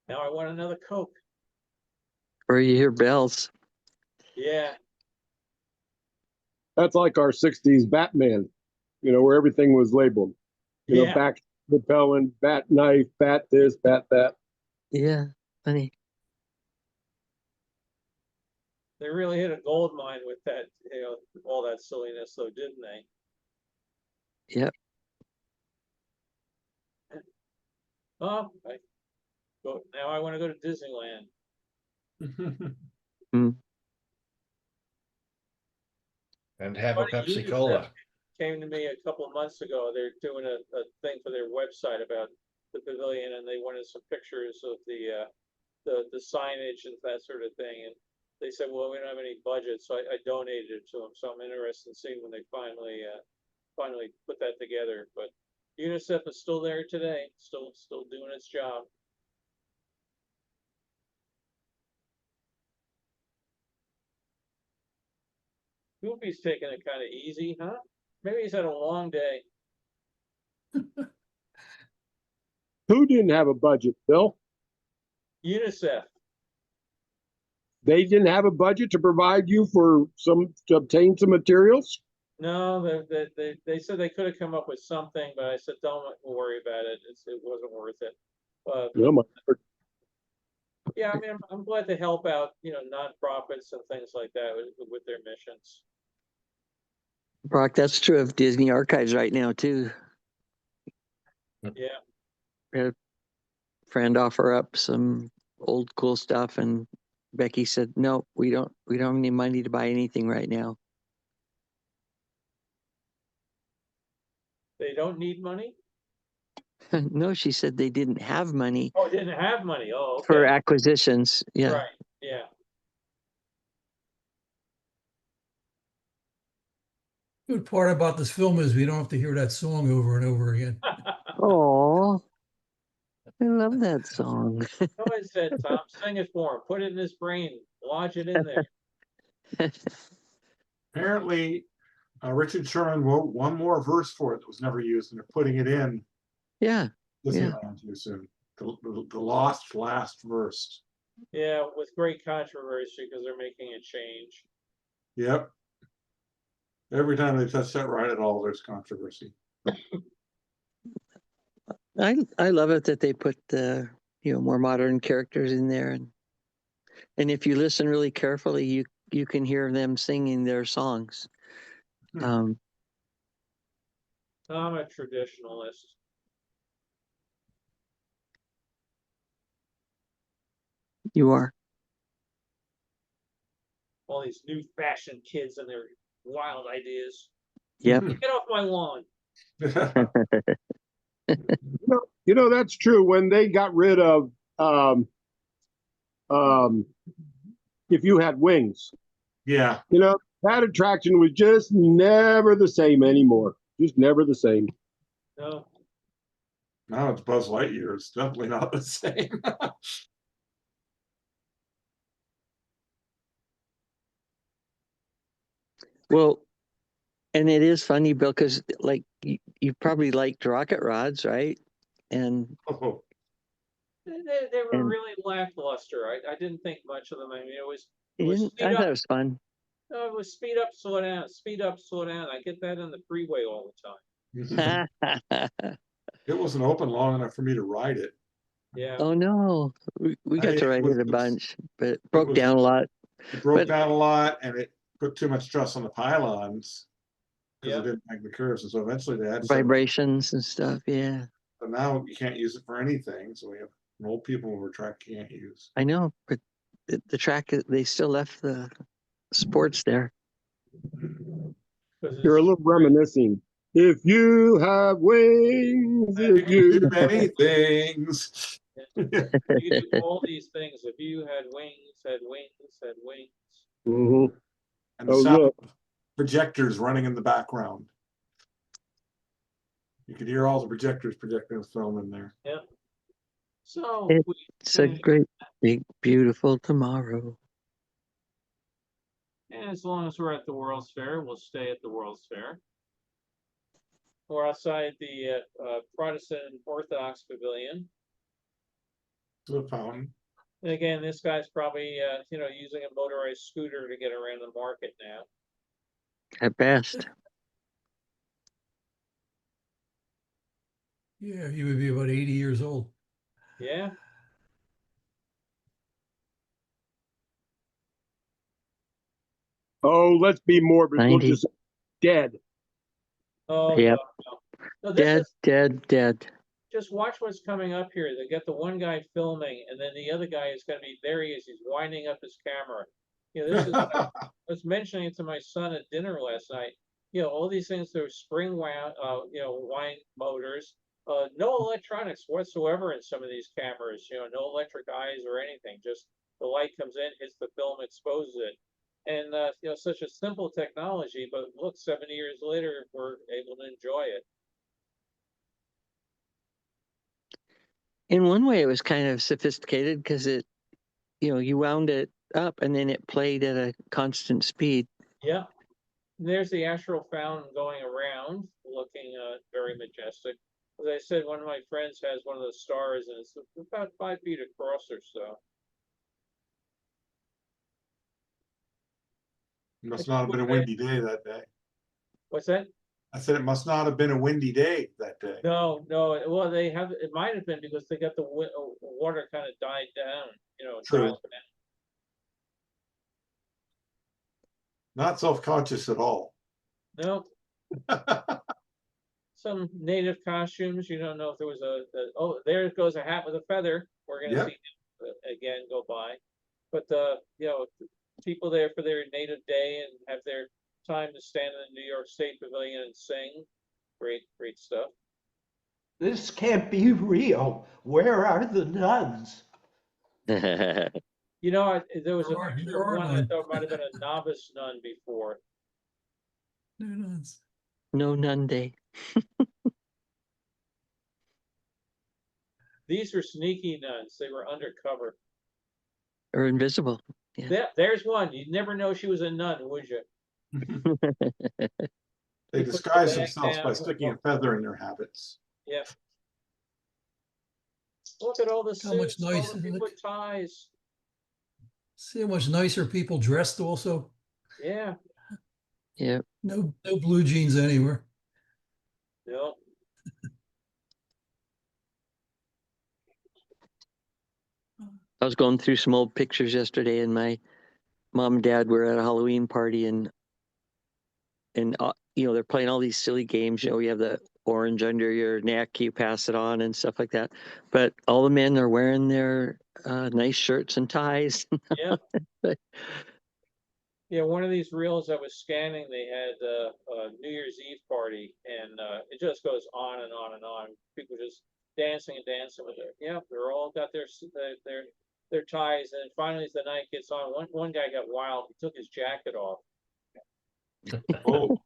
Now I want another Coke. Or you hear bells. Yeah, That's like our 60s Batman, where everything was labeled. yeah. Back repellent, bat knife, bat this, bat that. Yeah. Funny. They really hit a gold mine with that, all that silliness, though, didn't they? Yep. Oh, now I want to go to Disneyland. And have a Funny, Pepsi UNICEF Cola. Came to me a couple of months ago. They're doing a thing for their website about the pavilion, and they wanted some pictures of the signage and that sort of thing. And they said, well, we don't have any budget, so I donated it to them. So I'm interested in seeing when they finally put that together. But UNICEF is still there today, still doing its job. Goofy's taking it kind of easy, huh? Maybe he's had a long day. Who didn't have a budget, Bill? UNICEF. They didn't have a budget to provide you to obtain some materials? No, they said they could have come up with something, but I said, don't worry about it. It wasn't worth it. Yeah, I mean, I'm glad to help out, nonprofits and things like that with their missions. Brock, that's true of Disney Archives right now, too. Yeah. We had a friend offer up some old cool stuff, and Becky said, no, we don't have any money to buy anything right now. They don't need money? No, she said they didn't have money Oh, didn't have money. Oh, for okay. acquisitions. Yeah. Right, yeah. Good part about this film is we don't have to hear that song over and over again. Oh, I love that song. Go ahead, said Tom, sing it for him, put it in his brain, lodge it in there. Apparently, Richard Sherman wrote one more verse for it that was never used, and they're putting it in Yeah. Disneyland too soon. The lost last verse. Yeah, with great controversy because they're making a change. Yep. Every time they touch that right at all, there's controversy. I love it that they put the more modern characters in there, and if you listen really carefully, you can hear them singing their songs. I'm a traditionalist. You are. All these new fashion kids and their wild ideas. Yep. Get off my lawn. That's true. When they got rid of If You Had Wings, Yeah. that attraction was just never the same anymore. Just never the same. No, Now it's Buzz Lightyear. It's definitely not the same. Well, and it is funny, Bill, because like you probably liked rocket rods, right? And Oh, they were And- really lackluster. I didn't think much of them. I mean, it was I thought it was fun. no, it was speed up, slow down, speed up, slow down. I get that on the freeway all the time. it wasn't open long enough for me to ride it. Yeah. Oh no, we got It to ride was- it a bunch, but it broke down a lot. It broke But- down a lot, and it put too much stress on the pylons because Yeah. it didn't make the curves. And so eventually they had to set- Vibrations and stuff. Yeah, But now you can't use it for anything. So we have old people who track can't use. I know, but the track they still left the sports there. 'Cause You're a it's- little reminiscing. If you have wings, You if can you do many things. you could do all these things. If you had wings, had wings, had wings. Mhm. And the Oh, sound look. of projectors running in the background. You could hear all the projectors projecting the film in there. Yeah. So It- we It's a great, big, beautiful tomorrow. and as long as we're at the World's Fair, we'll stay at the World's Fair. We're outside the Protestant Orthodox Pavilion. To the fountain. And again, this guy's probably using a motorized scooter to get around the market now. At best. Yeah, he would be about 80 years old. Yeah. Oh, let's be morbid. We'll 90. just say dead. Oh Yep. no. No, this Dead, is dead. just watch what's coming up here. They get the one guy filming, and then the other guy is going to be there. He is. He's winding up his camera. This is. I was mentioning it to my son at dinner last night. All these things. There's spring wound, wind motors. No electronics whatsoever in some of these cameras. No electric eyes or anything. Just the light comes in, hits the film, exposes it. And such a simple technology, but look, 70 years later, we're able to enjoy it. In one way, it was kind of sophisticated because you wound it up and then it played at a constant speed. Yeah. There's the astral fountain going around, looking very majestic. As I said, one of my friends has one of the stars, and it's about 5 feet across or so. Must not have been a windy day that day. What's that? I said it must not have been a windy day that day. No. Well, it might have been because they got the water kind of died down. True. dialed down. Not self-conscious at all. No. Some native costumes. You don't know if there was oh, there goes a hat with a feather. We're going to Yep. see him again go by. But, people there for their native day and have their time to stand in the New York State Pavilion and sing. Great, great stuff. This can't be real. Where are the nuns? There was a There are- picture there of are one none. that thought might have been a novice nun before. No nuns. No nun day. These were sneaky nuns. They were undercover. Or invisible. There's one. You'd never know she was a nun, would you? They They put the disguise bag themselves by down. sticking a feather in their habits. Yeah. Look at all the How much suits, all nice, the isn't people it? with ties. See how much nicer people dressed also? Yeah. Yeah. No blue jeans anywhere. No. I was going through some old pictures yesterday, and my mom and dad were at a Halloween party, and they're playing all these silly games. You have the orange under your neck, you pass it on and stuff like that. But all the men are wearing their nice shirts and ties. Yeah. Yeah, one of these reels I was scanning, they had a New Year's Eve party, and it just goes on and on and on. People just dancing and dancing with it. Yeah, they're all got their ties, and finally, as the night gets on, one guy got wild. He took his jacket off. Oh,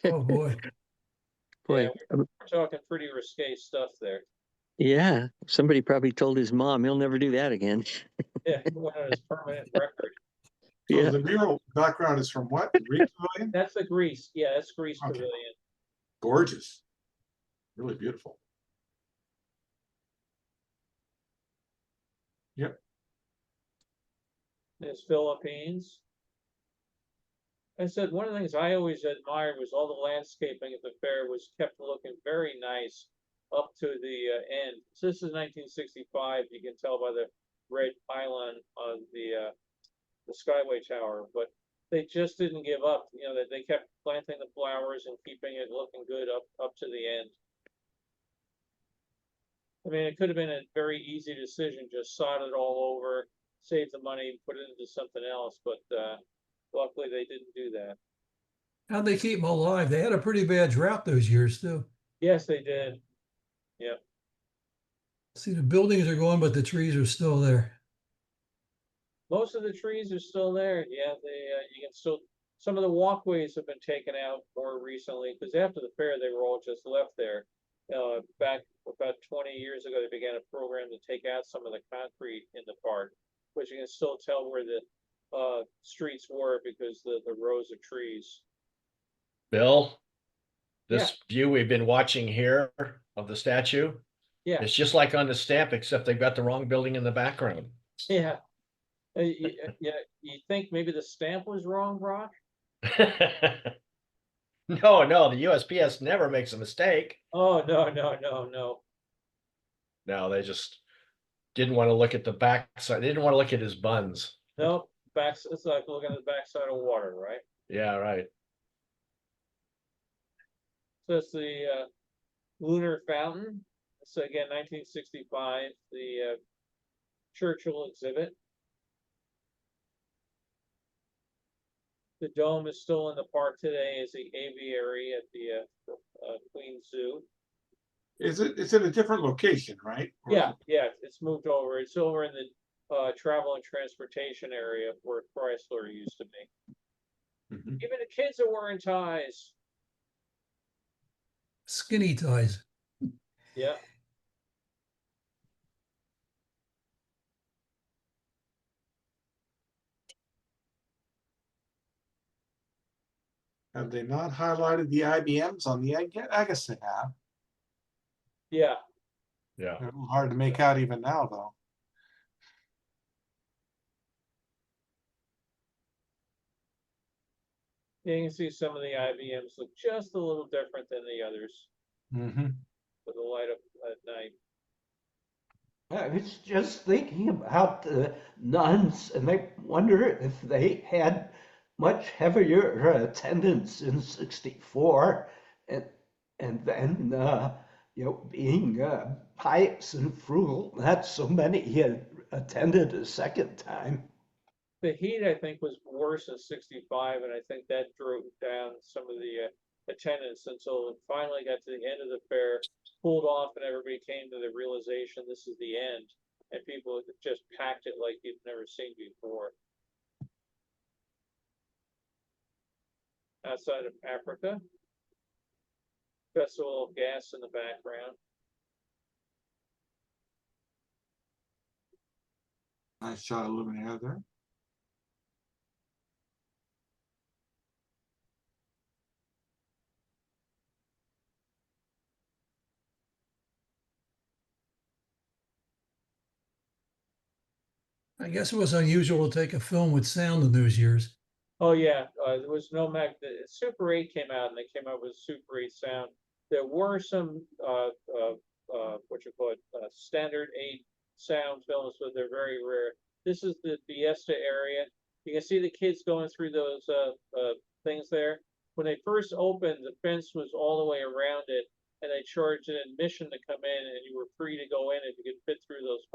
Oh boy. Boy, Yeah, we're talking pretty risque stuff there. yeah. Somebody probably told his mom he'll never do that again. Yeah, one on his permanent record. so Yeah. the mural background is from what? The Greek Pavilion? That's the Greece. Yeah, that's Greece Okay. Pavilion. Gorgeous. Really beautiful. Yep. There's Philippines. I said one of the things I always admired was all the landscaping at the fair was kept looking very nice up to the end. So this is 1965. You can tell by the red pylon on the Skyway Tower, but they just didn't give up. That they kept planting the flowers and keeping it looking good up to the end. I mean, it could have been a very easy decision, just sod it all over, save the money, and put it into something else, but luckily they didn't do that. How'd they keep them alive? They had a pretty bad drought those years too. Yes, they did. Yep. See, the buildings are gone, but the trees are still there. Most of the trees are still there. Yeah, you can still, some of the walkways have been taken out more recently, because after the fair, they were all just left there. Back about 20 years ago, they began a program to take out some of the concrete in the park, which you can still tell where the streets were because the rows of trees. Bill, Yeah. this view we've been watching here of the statue, Yeah, it's just like on the stamp, except they've got the wrong building in the background. yeah. You think maybe the stamp was wrong, Brock? No, the USPS never makes a mistake. Oh, no. No, they just didn't want to look at the back side. They didn't want to look at his buns. Nope. It's like looking at the backside of water, right? Yeah, right. So it's the lunar fountain. So again, 1965, the Churchill exhibit. The dome is still in the park today as the aviary at the Queens Zoo. It's in a different location, right? Or is Yeah, it's moved over. It's over in the travel and transportation area where Chrysler used to be. it- Mhm. Even the kids are wearing ties. Skinny ties. Yeah. Have they not highlighted the IBMs on the egg yet? I guess they have. Yeah. Yeah. They're a little hard to make out even now, though. You can see some of the IBMs look just a little different than the others Mm-hmm. with the light up at night. I was just thinking about the nuns, and I wonder if they had much heavier attendance in '64, and then being pious and frugal, not so many attended a second time. The heat, I think, was worse in '65, and I think that drove down some of the attendance until it finally got to the end of the fair, cooled off, and everybody came to the realization this is the end, and people just packed it like you've never seen before. Outside of Africa, Festival of Gas in the background. Nice shot of Luminaire there. I guess it was unusual to take a film with sound in those years. Oh yeah, there was no the Super 8 came out, and they came out with Super 8 sound. There were some what you call it, standard 8 sound films, but they're very rare. This is the Fiesta area. You can see the kids going through those things there. When they first opened, the fence was all the way around it, and they charged an admission to come in, and you were free to go in if you could fit through those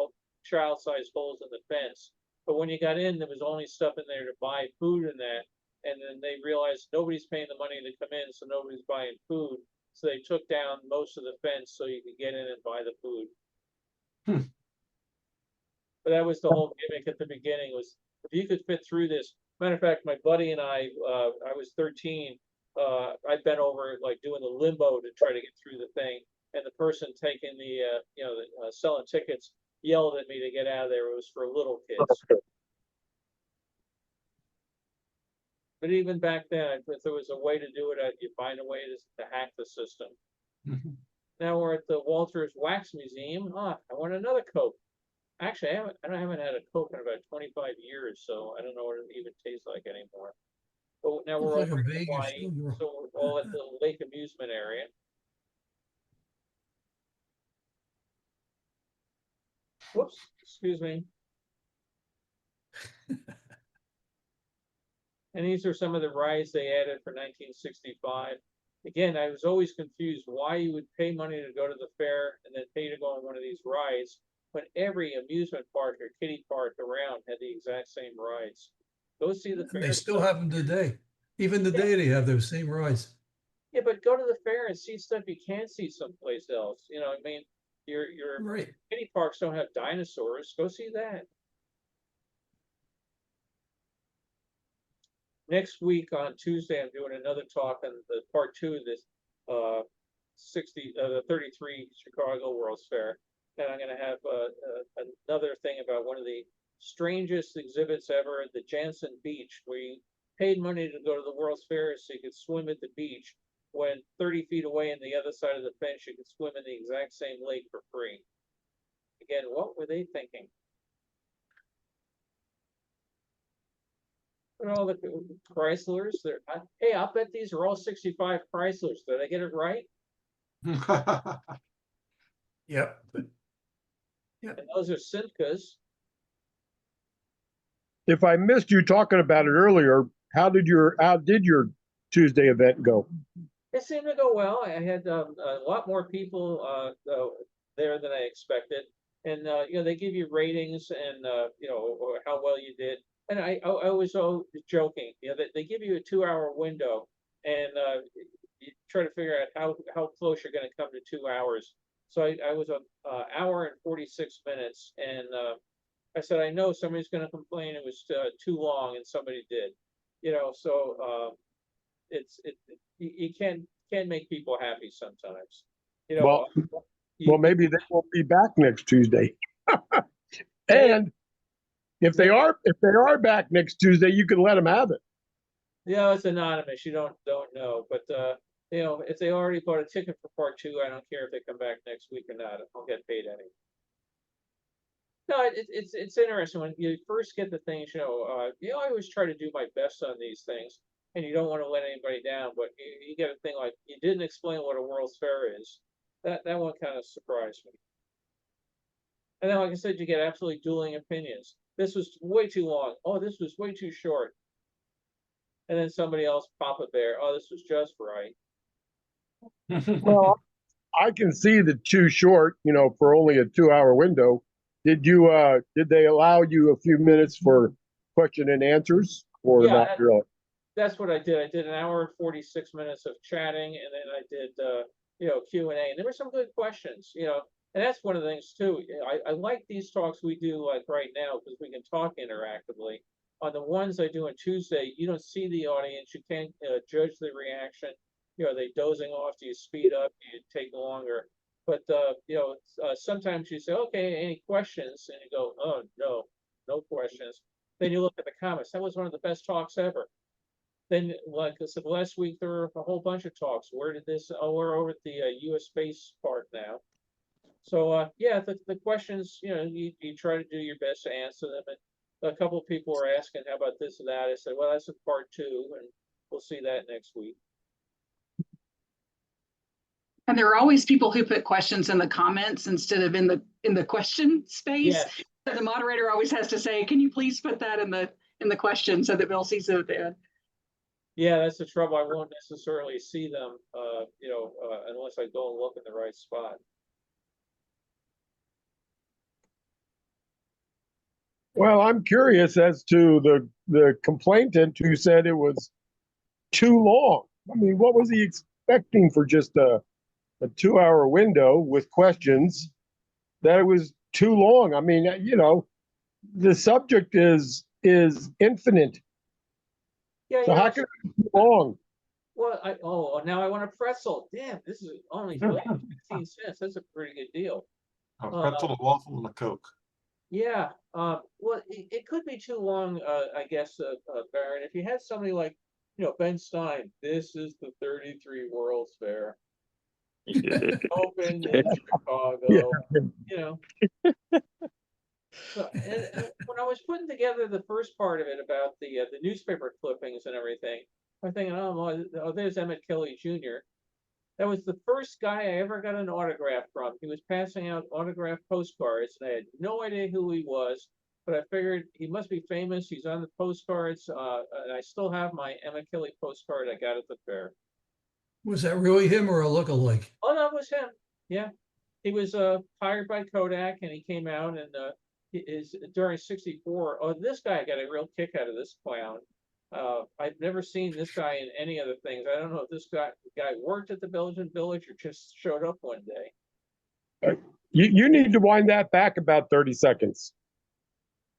child-sized holes in the fence. But when you got in, there was only stuff in there to buy food and that. And then they realized nobody's paying the money to come in, so nobody's buying food. So they took down most of the fence so you could get in and buy the food. But that was the whole gimmick at the beginning, was if you could fit through this. Matter of fact, my buddy and I was 13. I bent over like doing the limbo to try to get through the thing. And the person taking the, selling tickets yelled at me to get out of there. It was for little kids. But even back then, if there was a way to do it, you find a way to hack the system. Now we're at the Walters Wax Museum. I want another Coke. Actually, I haven't had a Coke in about 25 years, so I don't know what it even tastes like anymore. But now we're Looks like over a in Vegas Hawaii, sugar. so we're all at the lake amusement area. Whoops, excuse me. And these are some of the rides they added for 1965. Again, I was always confused why you would pay money to go to the fair and then pay to go on one of these rides when every amusement park or kiddie park around had the exact same rides. Go see the fair. And they still have them today. Even today, they have those same rides. Yeah, but go to the fair and see stuff you can't see someplace else. You know, I mean, your Right. kiddie parks don't have dinosaurs. Go see that. Next week on Tuesday, I'm doing another talk on the part 2 of this the 33 Chicago World's Fair, and I'm going to have another thing about one of the strangest exhibits ever at the Jansen Beach, where you paid money to go to the World's Fair so you could swim at the beach, when 30 feet away on the other side of the fence you could swim in the exact same lake for free. Again, what were they thinking? All the Chryslers. Hey, I'll bet these are all 65 Chryslers. Did I get it right? Yep. And those are Simcas. If I missed you talking about it earlier, how did your Tuesday event go? It seemed to go well. I had a lot more people there than I expected, and they give you ratings and or how well you did. And I was joking. They give you a 2-hour window, and you try to figure out how close you're going to come to 2 hours. So I was an hour and 46 minutes, and I said, I know somebody's going to complain it was too long, and somebody did. So you can't make people happy sometimes. Well, maybe they won't be back next Tuesday. And if they are back next Tuesday, you can let them have it. Yeah, it's anonymous. You don't know, but if they already bought a ticket for part 2, I don't care if they come back next week or not. I'll get paid anyway. No, it's interesting when you first get the things. I always try to do my best on these things, and you don't want to let anybody down. But you get a thing like you didn't explain what a World's Fair is. That one kind of surprised me. And then, like I said, you get absolutely dueling opinions. This was way too long. Oh, this was way too short. And then somebody else, Papa Bear. Oh, this was just right. Well, I can see the too short, for only a 2-hour window. did they allow you a few minutes for question and answers or Yeah, not really? that's what I did. I did an hour and 46 minutes of chatting, and then I did, Q&A, and there were some good questions, and that's one of the things too. I like these talks we do like right now because we can talk interactively. On the ones I do on Tuesday, you don't see the audience, you can't judge the reaction. Are they dozing off? Do you speed up? Do you take longer? But sometimes you say, okay, any questions? And you go, oh no, no questions. Then you look at the comments. That was one of the best talks ever. Then, like I said, last week there were a whole bunch of talks. Where did this? Oh, we're over at the U.S. Space Park now. So, yeah, the questions, you try to do your best to answer them. And a couple of people were asking, how about this and that? I said, well, that's a part 2, and we'll see that next week. And there are always people who put questions in the comments instead of in the question space. Yeah. So the moderator always has to say, "Can you please put that in the question so that Bill sees it there?" Yeah, that's the trouble. I won't necessarily see them, unless I go and look in the right spot. Well, I'm curious as to the complainant who said it was too long. I mean, what was he expecting for just a 2-hour window with questions? That it was too long. I mean, the subject is infinite. Yeah, So how can it be too long? Well, now I want a pretzel. Damn, this is only 15 cents. That's a pretty good deal. A pretzel, a waffle, and a Coke. Yeah, well, it could be too long, I guess, Baron. If you had somebody like, Ben Stein, this is the 33 World's Fair, opened in Chicago, So, and when I was putting together the first part of it about the newspaper clippings and everything, I'm thinking, oh, there's Emmett Kelly Jr. That was the first guy I ever got an autograph from. He was passing out autograph postcards, and I had no idea who he was, but I figured he must be famous. He's on the postcards, and I still have my Emmett Kelly postcard I got at the fair. Was that really him or a lookalike? Oh, no, it was him. Yeah, he was hired by Kodak, and he came out and is during '64. Oh, this guy got a real kick out of this clown. I've never seen this guy in any other things. I don't know if this guy worked at the Belgian Village or just showed up one day. You need to wind that back about 30 seconds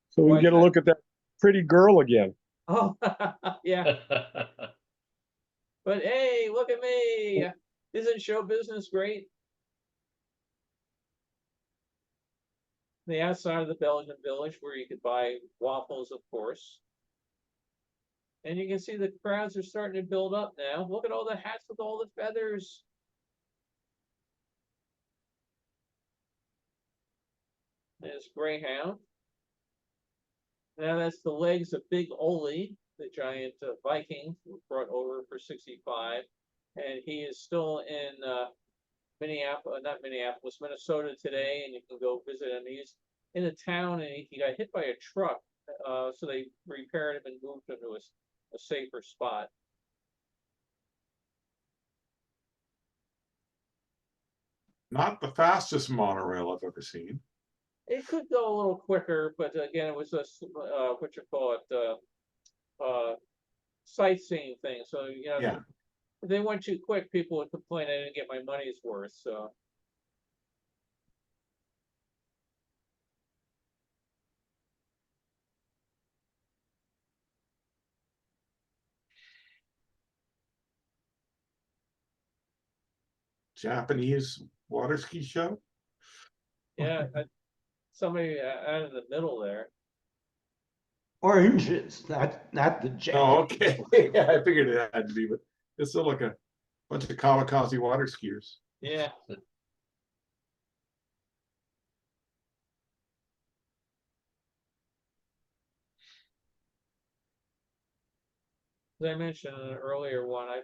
so we can get a look at that pretty girl again. Oh, yeah. But hey, look at me. Isn't show business great? The outside of the Belgian Village where you could buy waffles, of course. And you can see the crowds are starting to build up now. Look at all the hats with all the feathers. There's Greyhound. Now that's the legs of Big Ole, the giant Viking brought over for '65. And he is still in Minnesota today, and you can go visit him. He's in a town and he got hit by a truck. So they repaired him and moved him to a safer spot. Not the fastest monorail I've ever seen. It could go a little quicker, but again, it was a sightseeing thing. So Yeah. if they went too quick, people would complain I didn't get my money's worth. So. Japanese water ski show. Yeah, somebody out in the middle there. Oranges, not the jam. Oh, okay. Yeah, I figured it had to be, but it's still like a bunch of kamikaze water skiers. Yeah. As I mentioned in an earlier one, I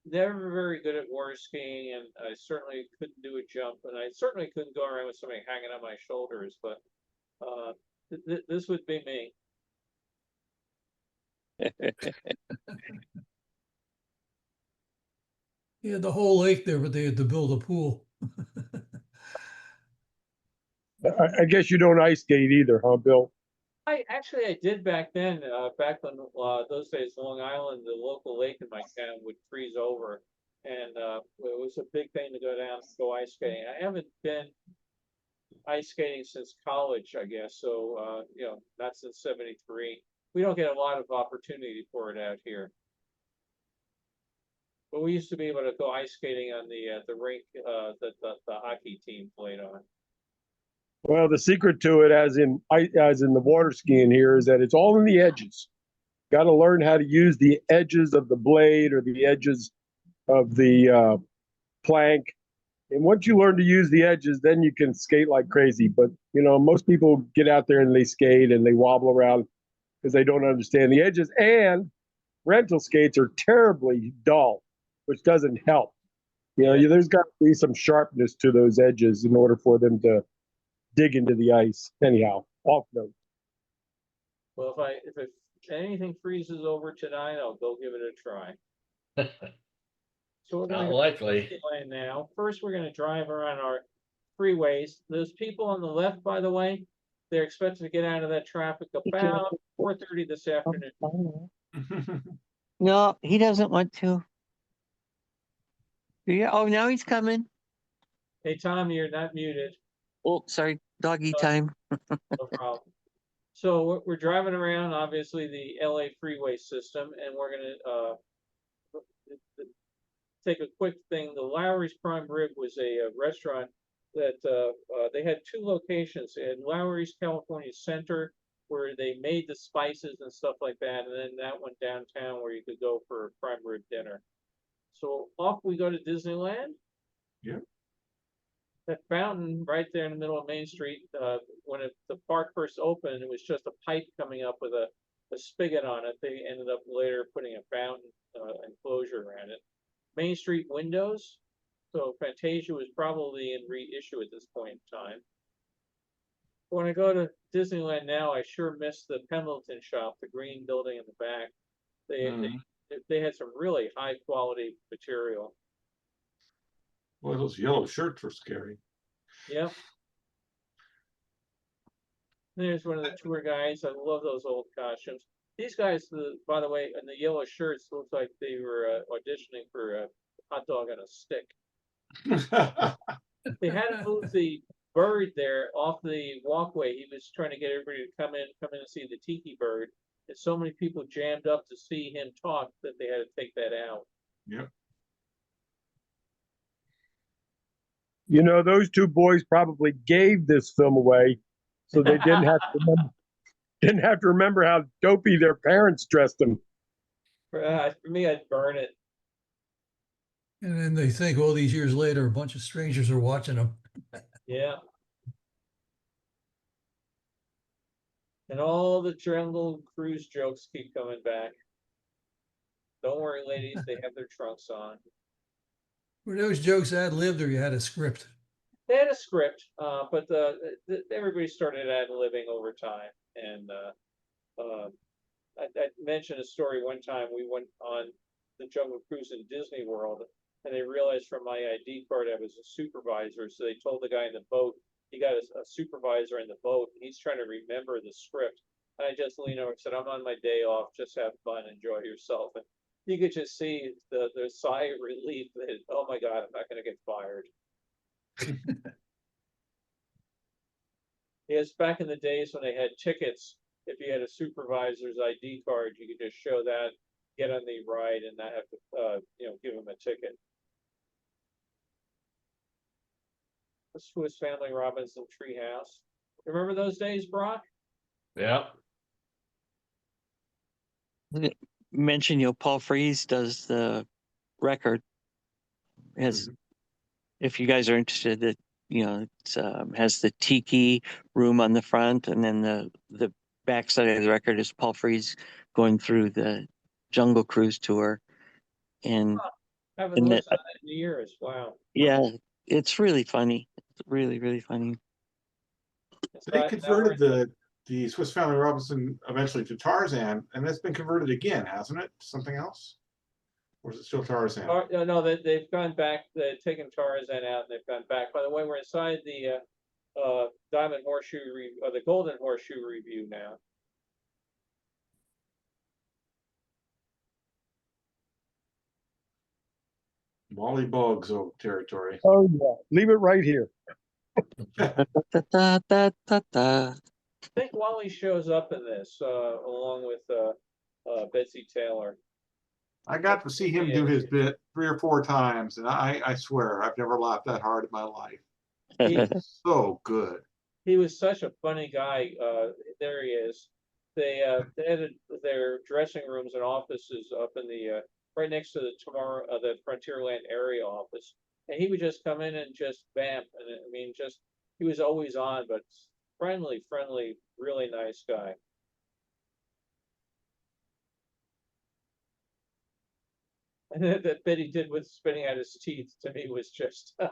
never very good at water skiing, and I certainly couldn't do a jump, and I certainly couldn't go around with somebody hanging on my shoulders. But this would be me. He had the whole lake there, but they had to build a pool. I guess you don't ice skate either, huh, Bill? I did back then, back when, those days, Long Island, the local lake in my town would freeze over. And, it was a big thing to go down, go ice skating. I haven't been ice skating since college, I guess, so, not since '73. We don't get a lot of opportunity for it out here. But we used to be able to go ice skating on the rink, that the hockey team played on. Well, the secret to it, as in the water skiing here, is that it's all in the edges. Got to learn how to use the edges of the blade or the edges of the plank. And once you learn to use the edges, then you can skate like crazy. But most people get out there and they skate and they wobble around because they don't understand the edges. And rental skates are terribly dull, which doesn't help. There's got to be some sharpness to those edges in order for them to dig into the ice. Anyhow, off note. Well, if anything freezes over tonight, I'll go give it a try. So we're Not gonna go likely. to Disneyland now. First, we're gonna drive around our freeways. Those people on the left, by the way, they're expected to get out of that traffic about 4:30 this afternoon. No, he doesn't want to. Yeah. Oh, now he's coming. Hey, Tom, you're not muted. Oh, sorry. Doggy time. No problem. So we're driving around, obviously, the LA freeway system, and we're gonna take a quick thing. The Lowry's Prime Rib was a restaurant that they had two locations. They had Lowry's California Center, where they made the spices and stuff like that, and then that one downtown where you could go for a prime rib dinner. So off we go to Disneyland. Yeah. That fountain right there in the middle of Main Street, when the park first opened, it was just a pipe coming up with a spigot on it. They ended up later putting a fountain enclosure around it. Main Street windows. So Fantasia was probably in reissue at this point in time. When I go to Disneyland now, I sure miss the Pendleton shop, the green building in the back. They had some really high quality material. Boy, those yellow shirts were scary. Yep. There's one of the tour guides. I love those old costumes. These guys, by the way, in the yellow shirts, looked like they were auditioning for a hot dog on a stick. They had to move the bird there off the walkway. He was trying to get everybody to come in and see the tiki bird. And so many people jammed up to see him talk that they had to take that out. Yep. Those two boys probably gave this film away, so they didn't have to remember how dopey their parents dressed them. For me, I'd burn it. And then they think all these years later, a bunch of strangers are watching them. Yeah. And all the Jungle Cruise jokes keep coming back. Don't worry, ladies, they have their trunks on. Were those jokes ad-libbed or you had a script? They had a script, but everybody started ad-libbing over time. And I mentioned a story one time. We went on the Jungle Cruise in Disney World, and they realized from my ID card I was a supervisor. So they told the guy in the boat, he got a supervisor in the boat, and he's trying to remember the script. And I just leaned over and said, I'm on my day off, just have fun, enjoy yourself. And you could just see the sigh of relief that, oh my God, I'm not going to get fired. Yes, back in the days when they had tickets, if you had a supervisor's ID card, you could just show that, get on the ride, and not have to, give them a ticket. The Swiss Family Robinson Treehouse. Remember those days, Brock? Yeah. Mention, Paul Frees does the record. If you guys are interested, that it has the tiki room on the front, and then the backside of the record is Paul Frees going through the Jungle Cruise tour. And I haven't listened to that in years. Wow. Yeah, it's really funny. It's really, really funny. They converted the Swiss Family Robinson eventually to Tarzan, and that's been converted again, hasn't it? To something else? Or is it still Tarzan? No, they've gone back. They've taken Tarzan out, and they've gone back. By the way, we're inside the Diamond Horseshoe, the Golden Horseshoe review now. Wally Boggs territory. Oh yeah, leave it right here. Da, da, da, da, da. I think Wally shows up in this, along with, Betsy Taylor. I got to see him do his bit 3 or 4 times, and I swear I've never laughed that hard in my life. He's so good. He was such a funny guy. There he is. They had their dressing rooms and offices up in the right next to the Frontierland area office, and he would just come in and just vamp. And I mean, just he was always on, but friendly, really nice guy. And that bit he did with spitting out his teeth to me was just I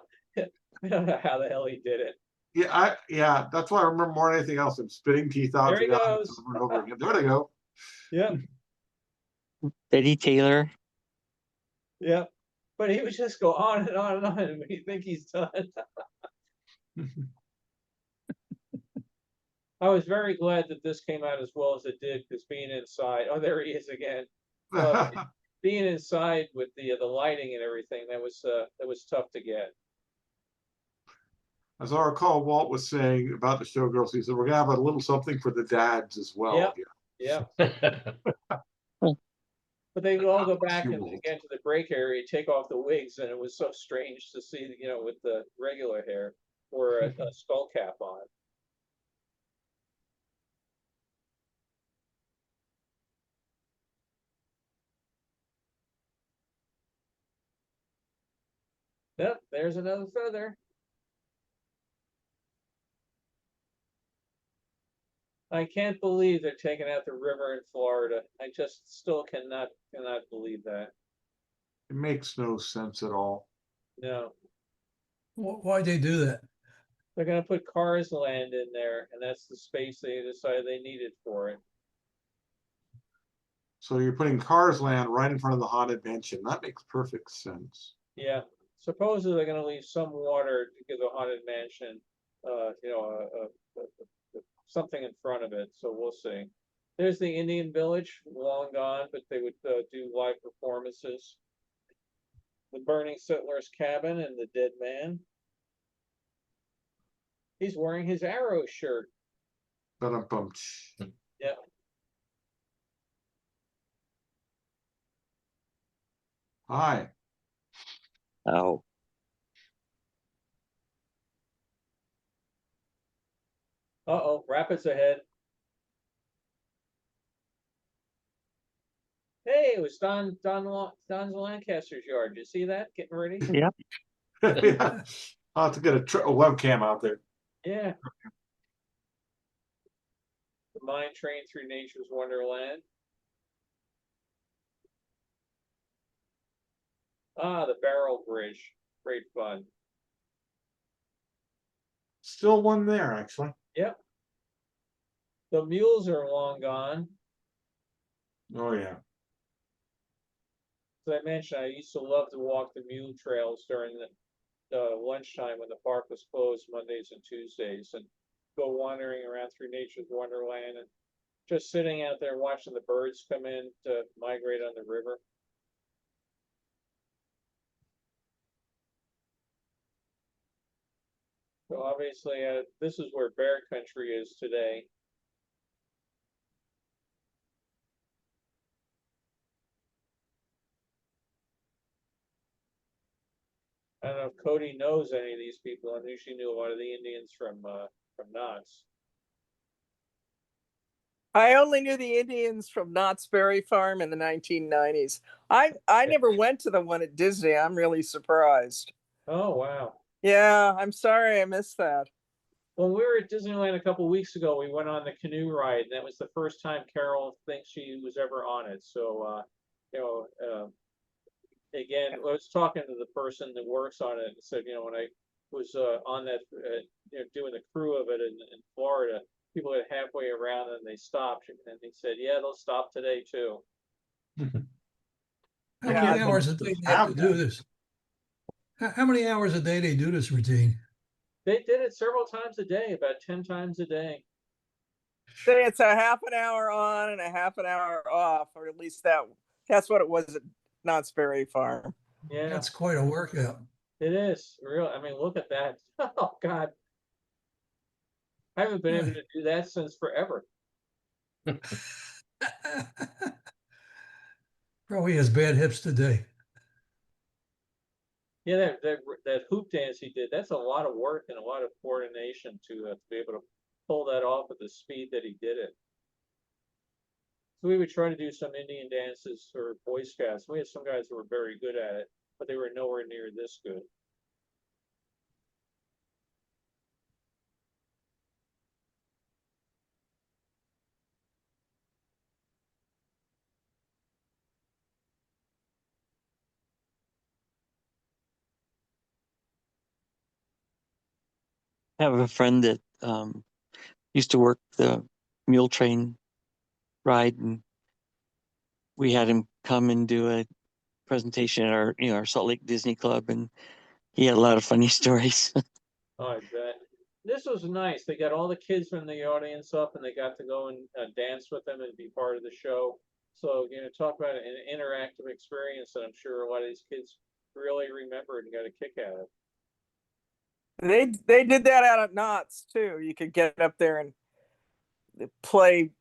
don't know how the hell he did it. Yeah, that's why I remember more than anything else. I'm spitting teeth out There he to God goes. over and over again. There they go. Yeah, Betty Taylor. yeah. But he would just go on and on and on, and you think he's done. I was very glad that this came out as well as it did, because being inside, oh, there he is again. Being inside with the lighting and everything, that was tough to get. As I recall, Walt was saying about the Showgirls, he said, we're gonna have a little something for the dads as well. Yeah. But they would all go back and get to the break area, take off the wigs, and it was so strange to see, with the regular hair or a skull cap on. Yep, there's another feather. I can't believe they're taking out the river in Florida. I just still cannot believe that. It makes no sense at all. No. Why'd they do that? They're gonna put Cars Land in there, and that's the space they decided they needed for it. So you're putting Cars Land right in front of the Haunted Mansion. That makes perfect sense. Yeah. Supposedly they're gonna leave some water to give the Haunted Mansion, something in front of it. So we'll see. There's the Indian Village, long gone, but they would do live performances. The Burning Settler's Cabin and the Dead Man. He's wearing his Arrow shirt. Ba-dum-bum. Yeah. Hi. Oh, Uh-oh, rapids ahead. Hey, it was Don's Lancaster's yard. You see that? Getting ready? yeah. Yeah. I'll have to get a webcam out there. Yeah. The mine train through nature's wonderland. Ah, the barrel bridge. Great fun. Still one there, actually. Yep. The mules are long gone. Oh, yeah. As I mentioned, I used to love to walk the mule trails during the lunchtime when the park was closed Mondays and Tuesdays, and go wandering around through nature's wonderland and just sitting out there watching the birds come in to migrate on the river. So obviously, this is where bear country is today. I don't know if Cody knows any of these people. I knew she knew a lot of the Indians from Knott's. I only knew the Indians from Knott's Berry Farm in the 1990s. I never went to the one at Disney. I'm really surprised. Oh, wow. Yeah, I'm sorry I missed that. When we were at Disneyland a couple weeks ago, we went on the canoe ride, and that was the first time Carol thinks she was ever on it. So, again, I was talking to the person that works on it and said, when I was on that, doing the crew of it in Florida, people get halfway around and they stopped, and they said, yeah, they'll stop today too. How many hours a day do they have to do this? How many hours a day they do this routine? They did it several times a day, about 10 times a day. Say it's a half an hour on and a half an hour off, or at least that's what it was at Knott's Berry Farm. Yeah, That's quite a workout. it is real. I mean, look at that. Oh God, I haven't been able to do that since forever. Probably has bad hips today. Yeah, that hoop dance he did, that's a lot of work and a lot of coordination to be able to pull that off at the speed that he did it. So we would try to do some Indian dances for Boy Scouts. We had some guys who were very good at it, but they were nowhere near this good. I have a friend that used to work the mule train ride, and we had him come and do a presentation at our Salt Lake Disney Club, and he had a lot of funny stories. Oh, I bet. This was nice. They got all the kids from the audience up and they got to go and dance with them and be part of the show. So, talk about an interactive experience that I'm sure a lot of these kids really remembered and got a kick out of. They did that out at Knott's too. You could get up there and play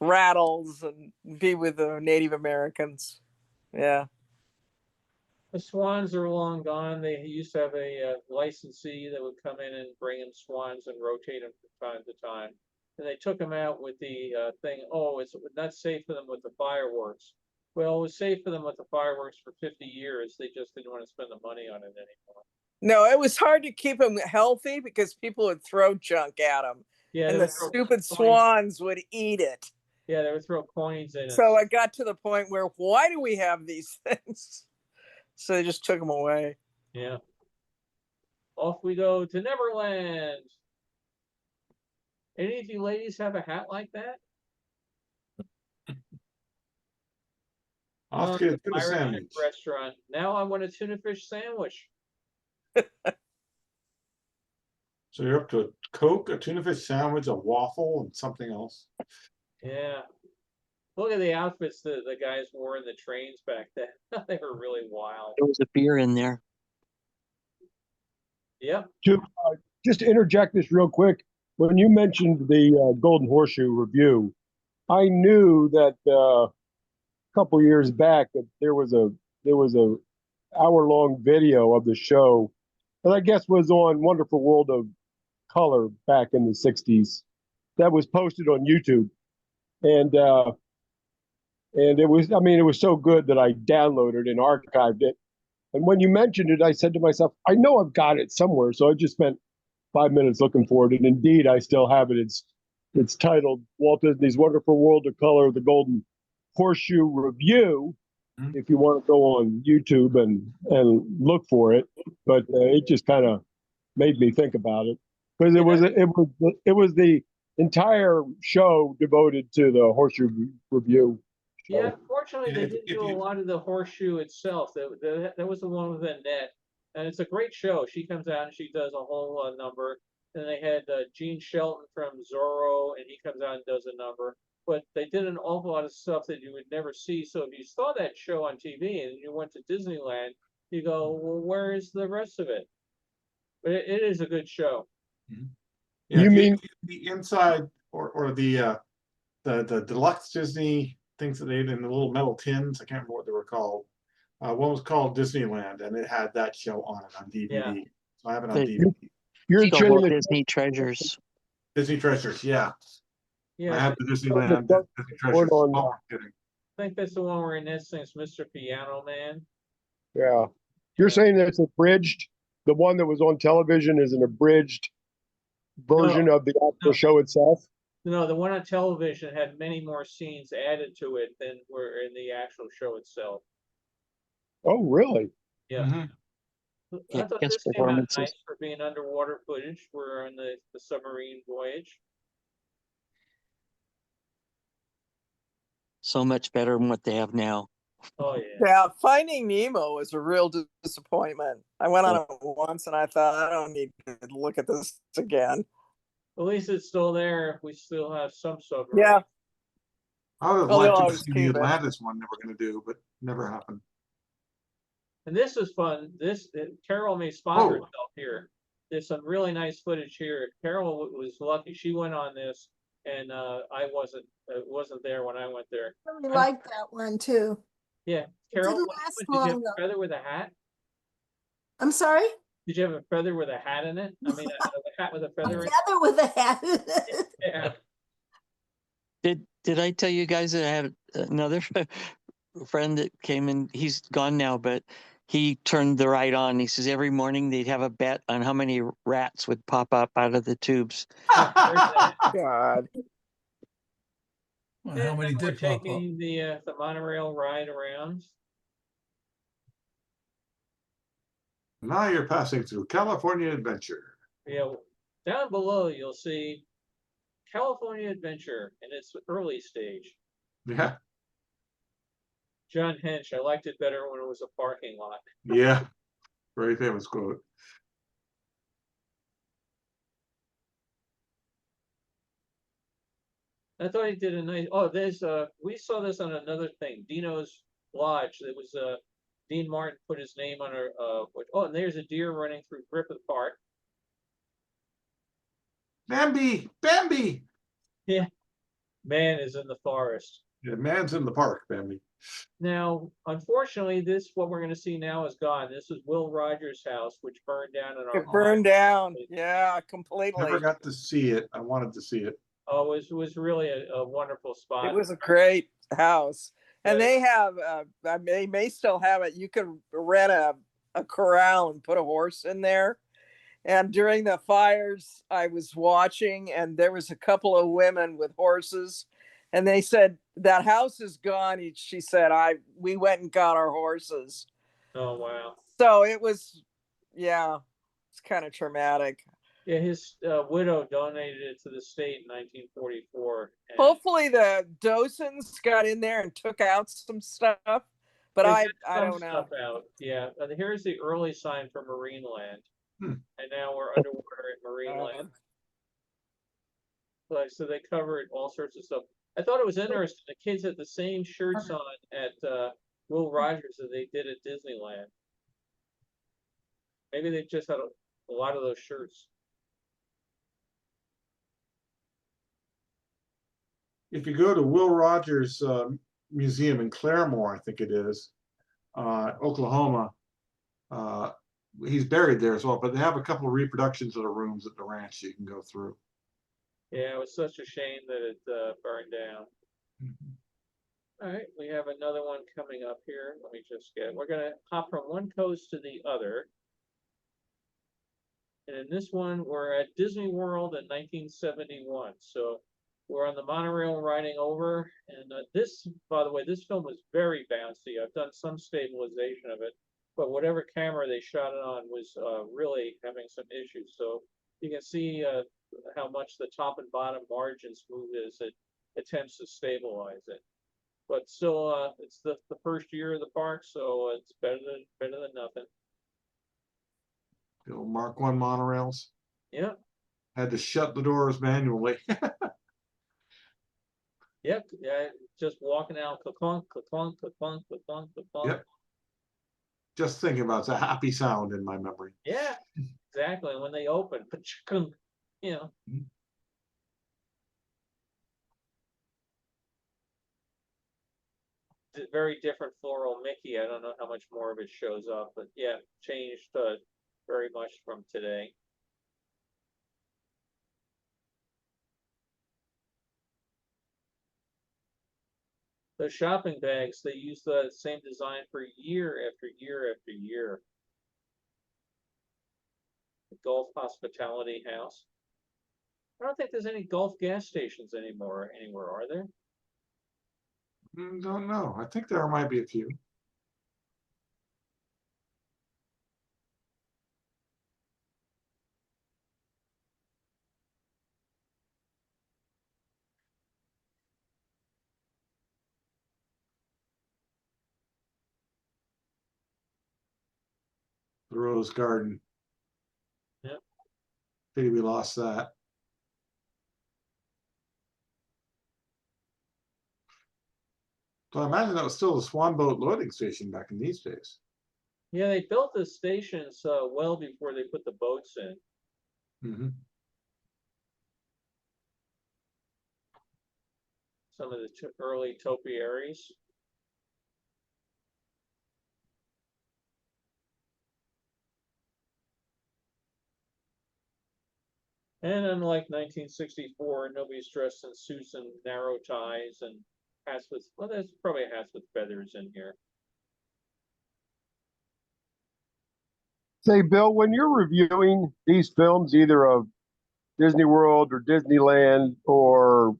rattles and be with the Native Americans. Yeah. The swans are long gone. They used to have a licensee that would come in and bring in swans and rotate them from time to time. And they took them out with the thing, oh, it's not safe for them with the fireworks. Well, it was safe for them with the fireworks for 50 years. They just didn't want to spend the money on it anymore. No, it was hard to keep them healthy because people would throw junk at them. Yeah, and the stupid swans would eat it. Yeah, they would throw coins in it. So I got to the point where, why do we have these things? So they just took them away. Yeah. Off we go to Neverland. Any of you ladies have a hat like that? I'll have to get a tuna Irish sandwich. restaurant. Now I want a tuna fish sandwich. So you're up to a Coke, a tuna fish sandwich, a waffle, and something else. Yeah. Look at the outfits that the guys wore in the trains back then. They were really wild. There was a beer in there. Yep. Just to interject this real quick, when you mentioned the Golden Horseshoe review, I knew that a couple years back that there was a hour-long video of the show that I guess was on Wonderful World of Color back in the 60s that was posted on YouTube. And it was so good that I downloaded and archived it. And when you mentioned it, I said to myself, I know I've got it somewhere. So I just spent 5 minutes looking for it. And indeed, I still have it. It's titled Walt Disney's Wonderful World of Color, the Golden Horseshoe Review. Mm-hmm. If you want to go on YouTube and look for it. But it just kind of made me think about it. Because it was the entire show devoted to the Horseshoe Review. Yeah, fortunately, they didn't do a lot of the horseshoe itself. That was the one with Annette, and it's a great show. She comes out and she does a whole number. And they had Gene Shelton from Zorro, and he comes out and does a number. But they did an awful lot of stuff that you would never see. So if you saw that show on TV and you went to Disneyland, you go, well, where is the rest of it? But it is a good show. Mm-hmm. Yeah, you mean the inside or the deluxe Disney things that they had in the little metal tins? I can't remember what they were called. One was called Disneyland, and it had that show on it on DVD. Yeah. So I have it on DVD. You're the Disney Treasures. Disney Treasures, yeah. Yeah. I have the Disneyland Disney Treasures. I think that's the one where Annette sings Mr. Piano Man. Yeah. You're saying that it's abridged? The one that was on television is an abridged version of the actual show itself? No, the one on television had many more scenes added to it than were in the actual show itself. Oh, really? Yeah. Mm-hmm. I thought this came out nice for being underwater footage. We're on the submarine voyage. So much better than what they have now. Oh, yeah. Yeah, Finding Nemo was a real disappointment. I went on it once and I thought, I don't need to look at this again. At least it's still there. We still have some submarines. Yeah. I would have Oh, they'll liked to always see the keep it. Atlantis one they were going to do, but never happened. And this is fun. Carol may spot Oh. herself here. There's some really nice footage here. Carol was lucky. She went on this, and I wasn't there when I went there. I really like that one too. Yeah, It Carol, didn't what last did you have long, a though. feather with a hat? I'm sorry? Did you have a feather with a hat in it? I mean, a hat with a A feather in it? feather with a hat in it. Yeah. Did I tell you guys that I had another friend that came in? He's gone now, but he turned the ride on. He says every morning they'd have a bet on how many rats would pop up out of the tubes. God. Well, how many We're did pop up? taking the monorail ride around. Now you're passing through California Adventure. Yeah, down below you'll see California Adventure in its early stage. Yeah, John Hench, I liked it better when it was a parking lot. yeah. Very famous quote. I thought he did a nice. Oh, there's we saw this on another thing, Dino's Lodge. There was Dean Martin put his name on her. Oh, and there's a deer running through Griffith Park. Bambi, Bambi. Yeah, man is in the forest. Yeah, man's in the park, Bambi. Now, unfortunately, what we're going to see now is gone. This is Will Rogers' house, which burned down in our. It burned down. Yeah, completely. Never got to see it. I wanted to see it. Oh, it was really a wonderful spot. It was a great house. And Yeah. they have, they may still have it. You could rent a corral and put a horse in there. And during the fires, I was watching, and there was a couple of women with horses, and they said that house is gone. She said, we went and got our horses. Oh, wow. So it was, yeah, it's kind of traumatic. Yeah, his widow donated it to the state in 1944. And Hopefully the docents got in there and took out some stuff, but they I took some don't know. stuff out. Yeah, here's the early sign for Marineland. Hmm. And now we're underwater at Marineland. Like, so they covered all sorts of stuff. I thought it was interesting. The kids had the same shirts on at Will Rogers that they did at Disneyland. Maybe they just had a lot of those shirts. If you go to Will Rogers Museum in Claremore, I think it is, Oklahoma, he's buried there as well, but they have a couple of reproductions of the rooms at the ranch you can go through. Yeah, it was such a shame that it burned down. Mm-hmm. All right, we have another one coming up here. Let me just we're gonna hop from one coast to the other. And in this one, we're at Disney World in 1971. So we're on the monorail riding over. And this, by the way, this film was very bouncy. I've done some stabilization of it, but whatever camera they shot it on was really having some issues. So you can see how much the top and bottom margins move as it attempts to stabilize it. But still, it's the first year of the park, so it's better than nothing. The old Mark I monorails. Yeah. Had to shut the doors manually. Yep. Yeah. Just walking out, clunk, clunk, clunk, clunk, clunk. Yep. Just thinking about it's a happy sound in my memory. Yeah. Exactly. When they open, you know. Mm-hmm. Very different floral Mickey. I don't know how much more of it shows up, but yeah, changed very much from today. The shopping bags, they use the same design for year after year after year. The Gulf Hospitality House. I don't think there's any Gulf gas stations anymore anywhere, are there? Don't know. I think there might be a few. the Rose Garden. Yep. Pity we lost that. So I imagine that was still the Swan Boat loading station back in these days. Yeah, they built the stations well before they put the boats in. Mm-hmm. Some of the early topiaries. And unlike 1964, nobody's dressed in suits and narrow ties and hats with, well, there's probably hats with feathers in here. Say, Bill, when you're reviewing these films, either of Disney World or Disneyland or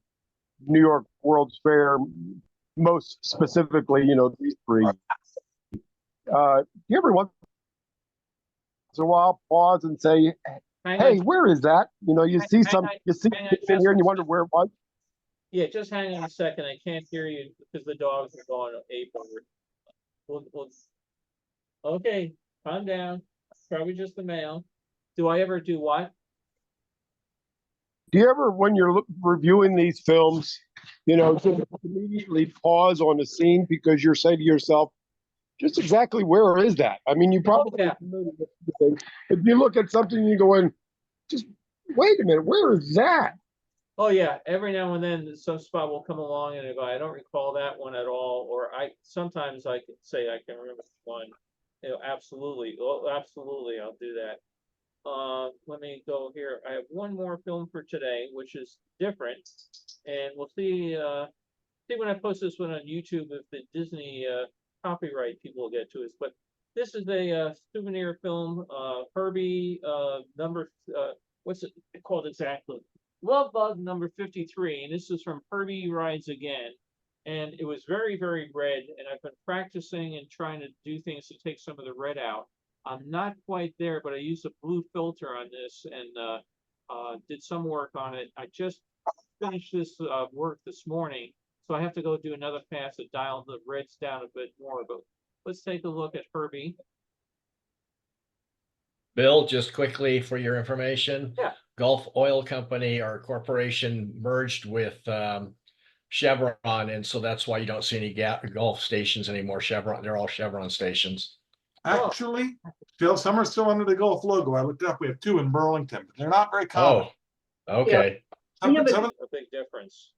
New York World's Fair, most specifically, these three, you ever once in a while pause and say, hey, where is that? You see it in here and you wonder where it was. Yeah, just hang on a second. I can't hear you because the dogs are going ape over. Okay, calm down. Probably just the mail. Do I ever do what? Do you ever, when you're reviewing these films, just immediately pause on a scene because you're saying to yourself, just exactly where is that? I mean, you probably, if you look at something and you go in, just wait a minute, where is that? Oh yeah, every now and then some spot will come along and if I don't recall that one at all, or sometimes I can say I can remember one. Absolutely. Oh, absolutely, I'll do that. Let me go here. I have one more film for today, which is different, and we'll see when I post this one on YouTube if the Disney copyright people will get to us. But this is a souvenir film. Herbie what's it called exactly? Love Bug number 53, and this is from Herbie Rides Again. And it was very, very red, and I've been practicing and trying to do things to take some of the red out. I'm not quite there, but I used a blue filter on this and did some work on it. I just finished this work this morning, so I have to go do another pass to dial the reds down a bit more. But let's take a look at Herbie. Bill, just quickly for your information. Yeah. Gulf Oil Company, our corporation, merged with Chevron, and so that's why you don't see any Gulf stations anymore. Chevron, they're all Chevron stations. Actually, Phil, some are still under the Gulf logo. I looked up. We have 2 in Burlington, but they're not very common. Oh, okay. A big difference.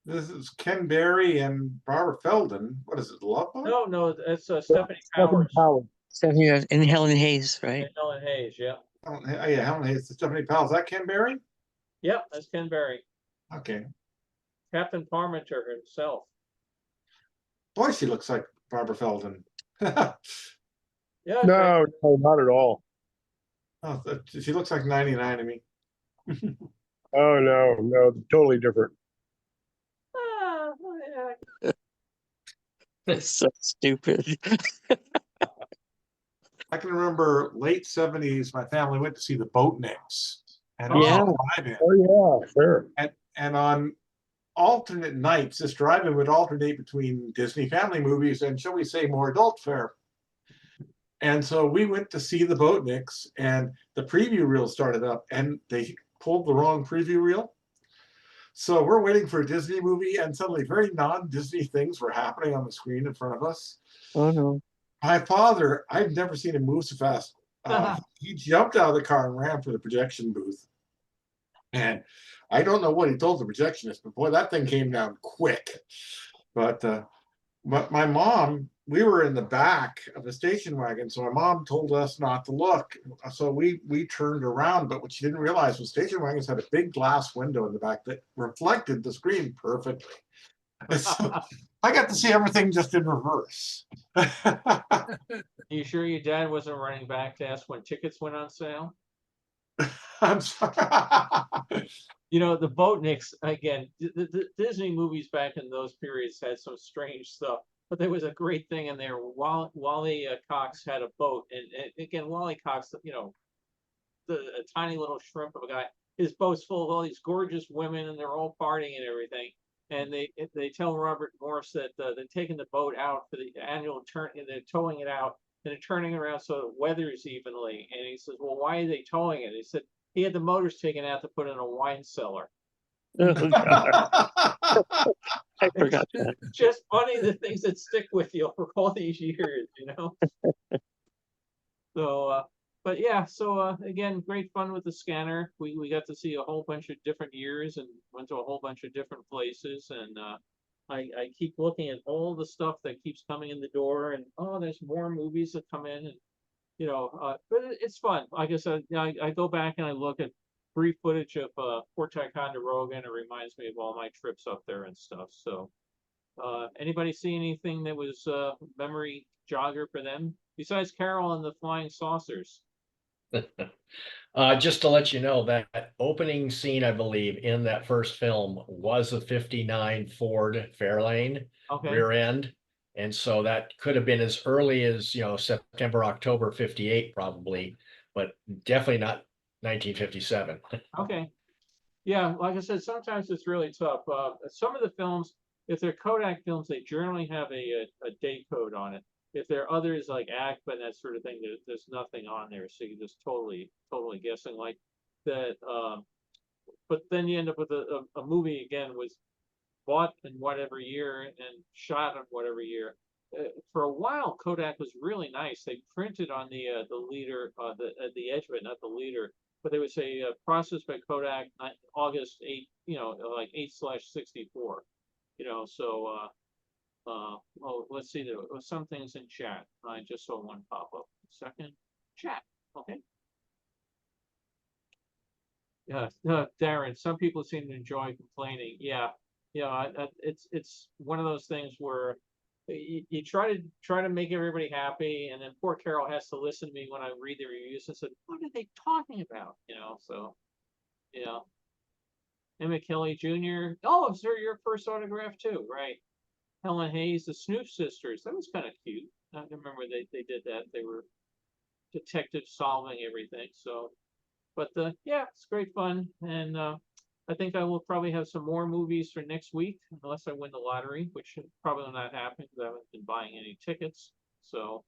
This is Ken Berry and Barbara Feldon. What is it, Love Bug? No, that's Stephanie Powers. Stephanie and Helen Hayes, right? And Helen Hayes, yeah. Yeah, Helen Hayes. Stephanie Powell. Is that Ken Berry? Yep, that's Ken Berry. Okay. Captain Parmenter himself. Boy, she looks like Barbara Feldon. Yeah. No, not at all. Oh, she looks like 99 to me. Oh, no, totally different. Yeah. That's so stupid. I can remember late 70s, my family went to see the Boatniks. And drive-in. Oh, yeah, sure. And on alternate nights, this drive-in would alternate between Disney family movies and, shall we say, more adult fare. And so we went to see the Boatniks, and the preview reel started up, and they pulled the wrong preview reel. So we're waiting for a Disney movie, and suddenly very non-Disney things were happening on the screen in front of us. Oh, no. My father, I've never seen him move so fast. He jumped out of the car and ran for the projection booth. And I don't know what he told the projectionist, but boy, that thing came down quick. But my mom, we were in the back of the station wagon, so my mom told us not to look. So we turned around, but what she didn't realize was station wagons had a big glass window in the back that reflected the screen perfectly. So I got to see everything just in reverse. You sure your dad wasn't running back to ask when tickets went on sale? I'm sorry. The Boatniks, again, the Disney movies back in those periods had some strange stuff, but there was a great thing in there. Wally Cox had a boat, and again, Wally Cox, a tiny little shrimp of a guy, his boat's full of all these gorgeous women, and they're all partying and everything. And they tell Robert Morse that they're taking the boat out for the annual turn, and they're towing it out. and then turning around so it weathers evenly. And he says, well, why are they towing it? He said he had the motors taken out to put in a wine cellar. Oh, God, I forgot It's that. just funny, the things that stick with you for all these years, you know? So, but yeah, so again, great fun with the scanner. We got to see a whole bunch of different years and went to a whole bunch of different places. And I keep looking at all the stuff that keeps coming in the door, and oh, there's more movies that come in, and but it's fun. Like I said, I go back and I look at brief footage of Fort Ticonderoga, and it reminds me of all my trips up there and stuff. So, anybody see anything that was memory jogger for them besides Carol and the flying saucers? Just to let you know, that opening scene, I believe, in that first film was a 59 Ford Fairlane Okay. rear end. And so that could have been as early as, September, October 58, probably, but definitely not 1957. Okay. Yeah, like I said, sometimes it's really tough. Some of the films, if they're Kodak films, they generally have a date code on it. If there are others like ACPA and that sort of thing, there's nothing on there, so you're just totally guessing like that. But then you end up with a movie again was bought in whatever year and shot in whatever year. For a while, Kodak was really nice. They printed on the leader, the edge of it, not the leader, but they would say processed by Kodak, August 8, like 8/64. So well, let's see. There was some things in chat. I just saw one pop up. Second chat. Okay. Yeah, Darren. Some people seem to enjoy complaining. Yeah, it's one of those things where you try to make everybody happy, and then poor Carol has to listen to me when I read the reviews and say, "What are they talking about?" So Emmett Kelly Jr. Oh, is there your first autograph too? Right. Helen Hayes, the Snoop sisters. That was kind of cute. I remember they did that. They were detectives solving everything. So, but yeah, it's great fun. And I think I will probably have some more movies for next week, unless I win the lottery, which should probably not happen because I haven't been buying any tickets. So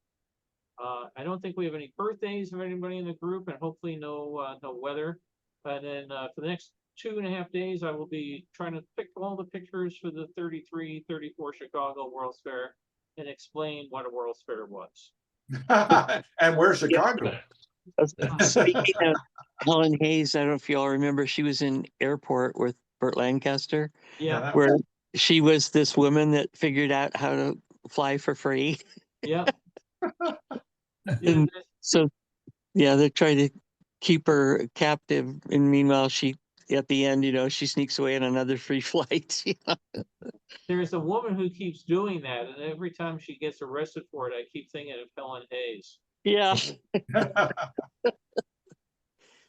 I don't think we have any birthdays of anybody in the group, and hopefully no weather. And then for the next 2.5 days, I will be trying to pick all the pictures for the 33, 34 Chicago World's Fair and explain what a World's Fair was. And where's Chicago? Speaking of Helen Hayes, I don't know if you all remember, she was in Airport with Burt Lancaster, Yeah, where she was this woman that figured out how to fly for free. yeah. And so, yeah, they're trying to keep her captive, and meanwhile, at the end, she sneaks away on another free flight. There's a woman who keeps doing that, and every time she gets arrested for it, I keep thinking of Helen Hayes. Yeah.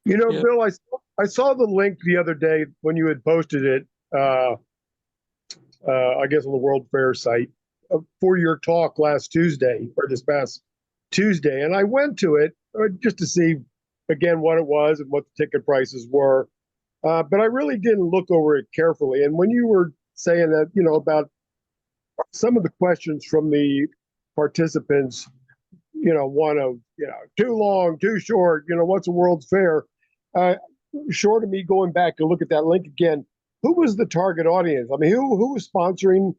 Yeah. Bill, I saw the link the other day when you had posted it, I guess on the World Fair site, for your talk last Tuesday, or this past Tuesday. And I went to it just to see, again, what it was and what the ticket prices were. But I really didn't look over it carefully. And when you were saying that, about some of the questions from the participants, one of, too long, too short, what's a World's Fair? Short of me going back to look at that link again, who was the target audience? I mean, who was sponsoring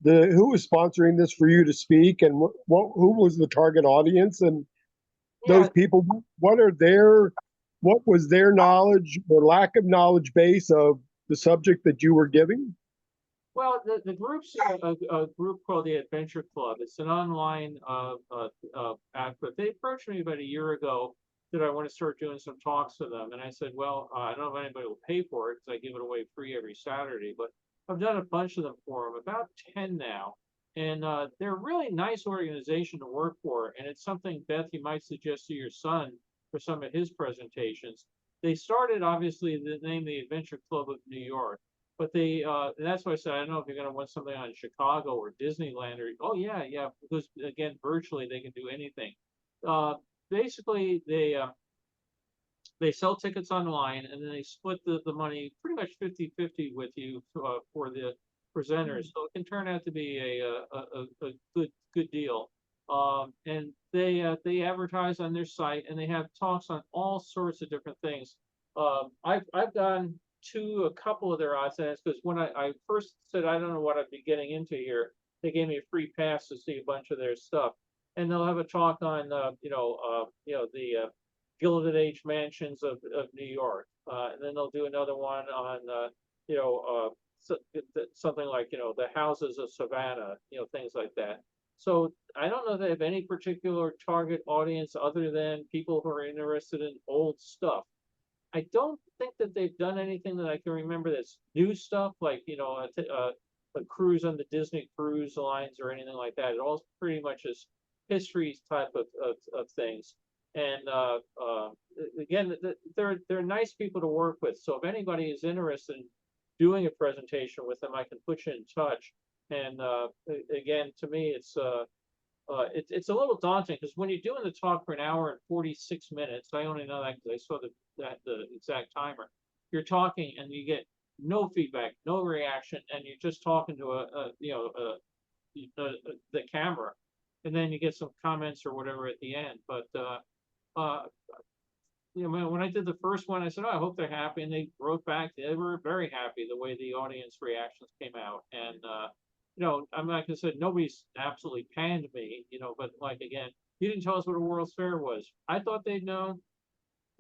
this for you to speak, and who was the target audience? And those people, what was their knowledge or lack of knowledge base of the subject that you were giving? Well, the group's a group called the Adventure Club. It's an online outfit. They approached me about a year ago that I want to start doing some talks to them. And I said, well, I don't know if anybody will pay for it because I give it away free every Saturday, but I've done a bunch of them for them, about 10 now. And they're a really nice organization to work for. And it's something, Beth, you might suggest to your son for some of his presentations. They started, obviously, the name the Adventure Club of New York. But that's why I said, I don't know if you're going to want something on Chicago or Disneyland or, yeah, because again, virtually they can do anything. Basically, they sell tickets online, and then they split the money pretty much 50-50 with you for the presenters. So it can turn out to be a good deal. And they advertise on their site and they have talks on all sorts of different things. I've gone to a couple of their odds and ends because when I first said I don't know what I'd be getting into here, they gave me a free pass to see a bunch of their stuff. And they'll have a talk on the Gilded Age mansions of New York. And then they'll do another one on something like the houses of Savannah, things like that. So I don't know if they have any particular target audience other than people who are interested in old stuff. I don't think that they've done anything that I can remember that's new stuff, like a cruise on the Disney cruise lines or anything like that. It all pretty much is history type of things. And again, they're nice people to work with. So if anybody is interested in doing a presentation with them, I can put you in touch. And again, to me, it's a little daunting because when you're doing the talk for an hour and 46 minutes, I only know that because I saw the exact timer. You're talking and you get no feedback, no reaction, and you're just talking to the camera, and then you get some comments or whatever at the end. But when I did the first one, I said, "Oh, I hope they're happy," and they wrote back they were very happy the way the audience reactions came out. And I'm like I said, nobody's absolutely panned me, but like again, you didn't tell us what a World's Fair was. I thought they'd know,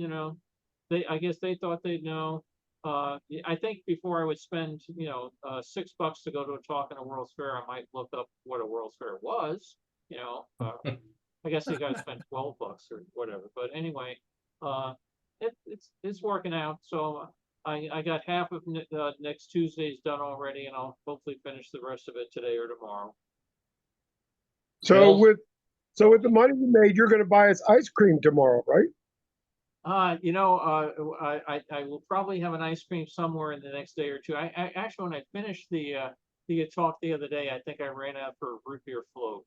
I guess they thought they'd know. I think before I would spend, $6 to go to a talk in a World's Fair, I might look up what a World's Fair was, I guess you gotta spend $12 or whatever, but anyway, it's working out. So I got half of next Tuesday's done already, and I'll hopefully finish the rest of it today or tomorrow. So with the money you made, you're going to buy us ice cream tomorrow, right? I will probably have an ice cream somewhere in the next day or two. I actually, when I finished the talk the other day, I think I ran out for a root beer float.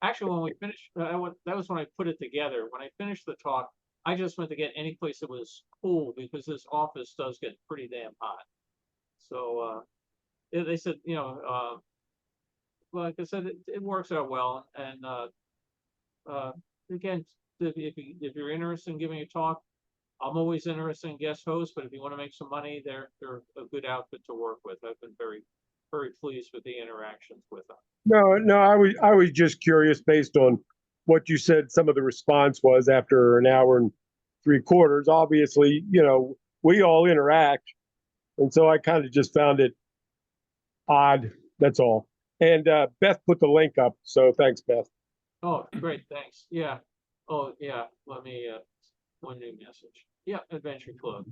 Actually, when we finished, that was when I put it together. When I finished the talk, I just went to get any place that was cool because this office does get pretty damn hot. So they said, like I said, it works out well. And again, if you're interested in giving a talk, I'm always interested in guest hosts. But if you want to make some money, they're a good outfit to work with. I've been very, very pleased with the interactions with them. No, I was just curious based on what you said. Some of the response was after an hour and 3/4. Obviously, we all interact, and so I kind of just found it odd. That's all. And Beth put the link up, so thanks, Beth. Oh, great, thanks. Yeah. Oh, yeah. Let me one new message. Yeah, Adventure Club.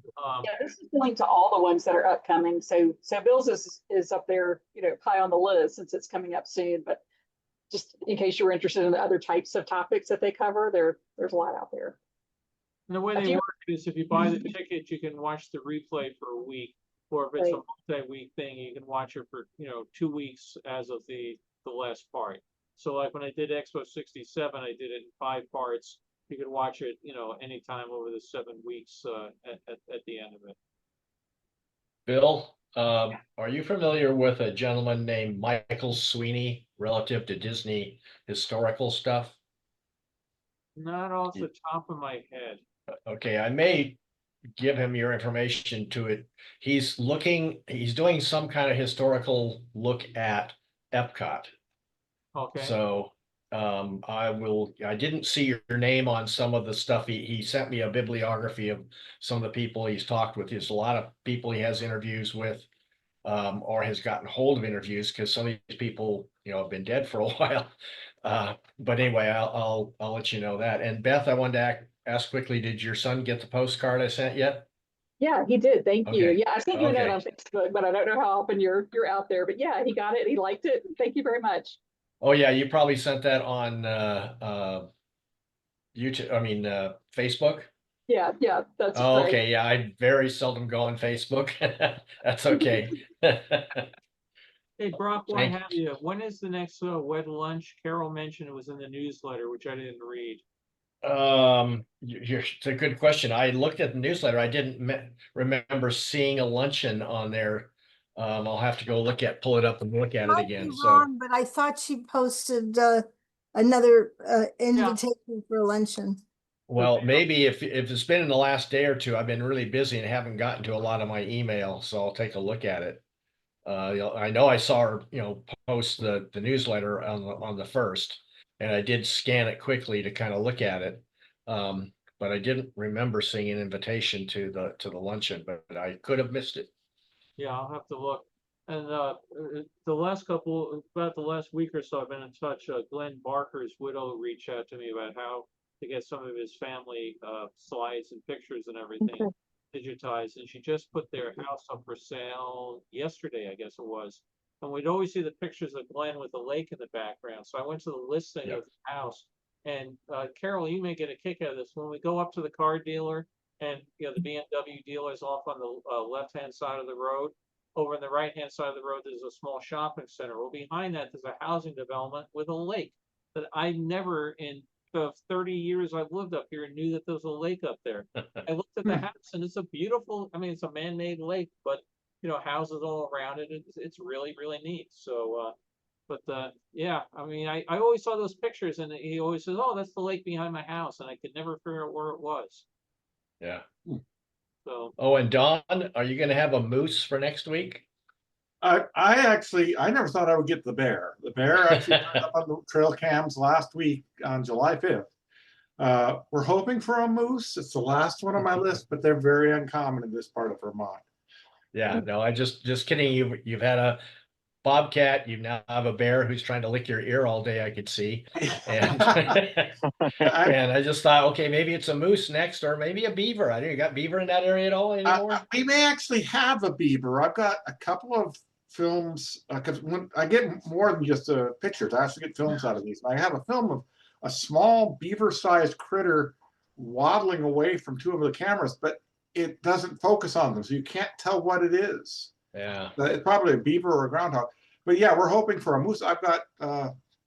Yeah, this is going to all the ones that are upcoming. So Bill's is up there, high on the list since it's coming up soon. But just in case you were interested in the other types of topics that they cover, there's a lot out there. And the way they work is if you buy the ticket, you can watch the replay for a week, or if it's a multi-week thing, you can watch it for 2 weeks as of the last part. So like when I did Expo 67, I did it in 5 parts. You could watch it, anytime over the 7 weeks at the end of it. Bill, are you familiar with a gentleman named Michael Sweeney relative to Disney historical stuff? Not off the top of my head. Okay, I may give him your information to it. He's doing some kind of historical look at Epcot. Okay. So I didn't see your name on some of the stuff. He sent me a bibliography of some of the people he's talked with. There's a lot of people he has interviews with, or has gotten hold of interviews, because some of these people, have been dead for a while. But anyway, I'll let you know that. And Beth, I wanted to ask quickly, did your son get the postcard I sent yet? Yeah, he did. Thank you. Okay. Yeah, I sent you a note on Facebook, but I don't know how often you're out there. But yeah, he got it. He liked it. Thank you very much. Oh yeah, you probably sent that on YouTube. I mean Facebook. Yeah, that's Oh, great. okay. Yeah, I very seldom go on Facebook. That's okay. Hey, Brock, while I have you, when is the next wed lunch? Carol mentioned it was in the newsletter, which I didn't read. It's a good question. I looked at the newsletter. I didn't remember seeing a luncheon on there. I'll have to go pull it up and look at it again. Might be wrong, but I thought she posted another invitation for luncheon. Well, maybe if it's been in the last day or two, I've been really busy and haven't gotten to a lot of my email, so I'll take a look at it. I know I saw her, post the newsletter on the first, and I did scan it quickly to kind of look at it. But I didn't remember seeing an invitation to the luncheon, but I could have missed it. Yeah, I'll have to look. And the last about the last week or so, I've been in touch. Glenn Barker's widow reached out to me about how to get some of his family slides and pictures and everything digitized. And she just put their house up for sale yesterday, I guess it was. And we'd always see the pictures of Glenn with the lake in the background. So I went to the listing of the house. And Carol, you may get a kick out of this. When we go up to the car dealer and the BMW dealer is off on the left-hand side of the road, over on the right-hand side of the road, there's a small shopping center. Well, behind that, there's a housing development with a lake that I never, in the 30 years I've lived up here, knew that there was a lake up there. I looked at the house, and it's a beautiful, it's a man-made lake, but, houses all around it. It's really, really neat. So, yeah, I always saw those pictures, and he always says, "Oh, that's the lake behind my house," and I could never figure out where it was. Yeah. So. Oh, and Don, are you going to have a moose for next week? I never thought I would get the bear. The bear actually turned up on the trail cams last week on July 5th. We're hoping for a moose. It's the last one on my list, but they're very uncommon in this part of Vermont. Yeah, no, I just kidding. You've had a bobcat, you now have a bear who's trying to lick your ear all day, I could see. And and I just thought, okay, maybe it's a moose next, or maybe a beaver. I don't know, you got beaver in that area at all anymore? We may actually have a beaver. I've got a couple of films, because when I get more than just pictures, I actually get films out of these. I have a film of a small beaver-sized critter waddling away from two of the cameras, but it doesn't focus on them, so you can't tell what it is. Yeah. It's probably a beaver or a groundhog. But yeah, we're hoping for a moose. I've got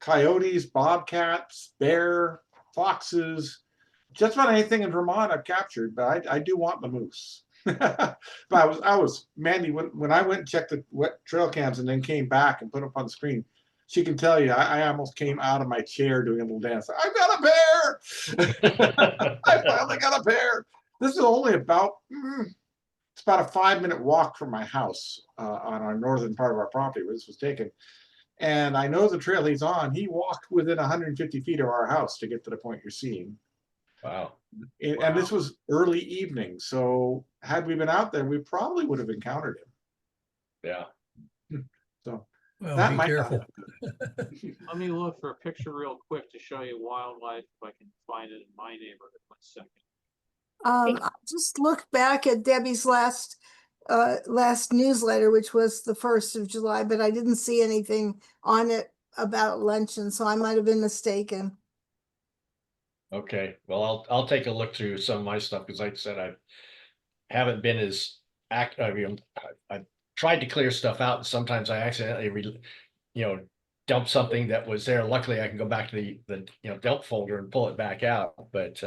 coyotes, bobcats, bear, foxes, just about anything in Vermont I've captured, but I do want the moose. But I was Mandy, when I went and checked the wet trail cams and then came back and put up on the screen, she can tell you I almost came out of my chair doing a little dance. I've got a bear. I finally got a bear. This is only about it's about a 5-minute walk from my house on our northern part of our property where this was taken. And I know the trail he's on. He walked within 150 feet of our house to get to the point you're seeing. Wow. And this was early evening. So had we been out there, we probably would have encountered him. Yeah. So Well, that be might careful. Let me look for a picture real quick to show you wildlife if I can find it in my neighborhood. 1 second. I just looked back at Debbie's last newsletter, which was the 1st of July, but I didn't see anything on it about luncheon, so I might have been mistaken. Okay. Well, I'll take a look through some of my stuff, because like I said, I haven't been as active. I've tried to clear stuff out, and sometimes I accidentally dump something that was there. Luckily, I can go back to the dump folder and pull it back out. But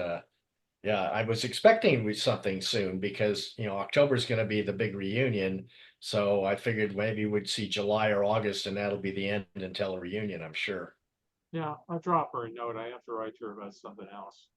yeah, I was expecting something soon, because October is going to be the big reunion. So I figured maybe we'd see July or August, and that'll be the end until a reunion, I'm sure. Yeah, I'll drop her a note. I have to write to her about something else.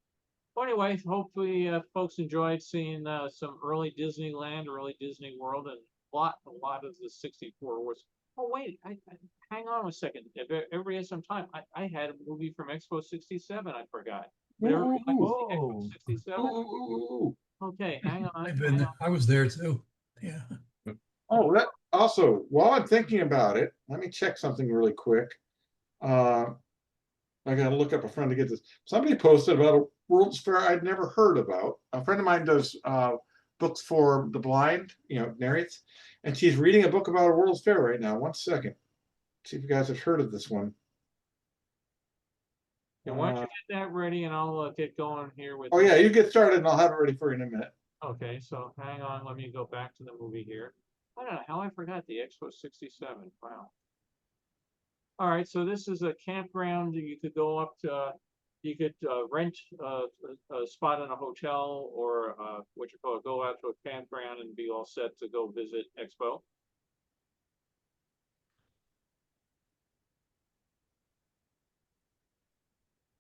Well, anyway, hopefully folks enjoyed seeing some early Disneyland, early Disney World, and a lot of the 64 was. Oh wait, hang on a second. If everybody has some time, I had a movie from Expo 67. I forgot. Would everybody like to see Expo 67? Okay, hang on. I've been there. I was there too. Yeah. Oh, that also, while I'm thinking about it, let me check something really quick. I got to look up a friend to get this. Somebody posted about a World's Fair I'd never heard about. A friend of mine does books for the blind, narrates, and she's reading a book about a World's Fair right now. 1 second. See if you guys have heard of this one. And why don't you get that ready, and I'll get going here with. Oh yeah, you get started, and I'll have it ready for you in a minute. Okay, so hang on. Let me go back to the movie here. I don't know how I forgot the Expo 67. Wow. All right, so this is a campground. You could go up to, you could rent a spot in a hotel, or go out to a campground and be all set to go visit Expo.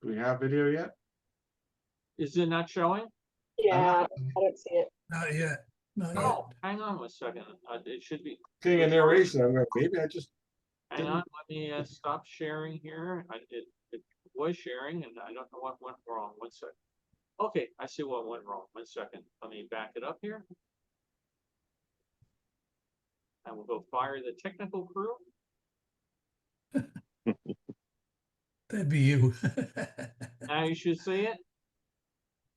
Do we have video yet? Is it not showing? Yeah, I don't see it. Not yet. Not yet. Oh, hang on one second. It should be, Getting a narration. I'm going, maybe I just hang on, let me stop sharing here. It was sharing and I don't know what went wrong. One second. Okay, I see what went wrong. One second. Let me back it up here. And we'll go fire the technical crew. That'd be you. Now you should see it.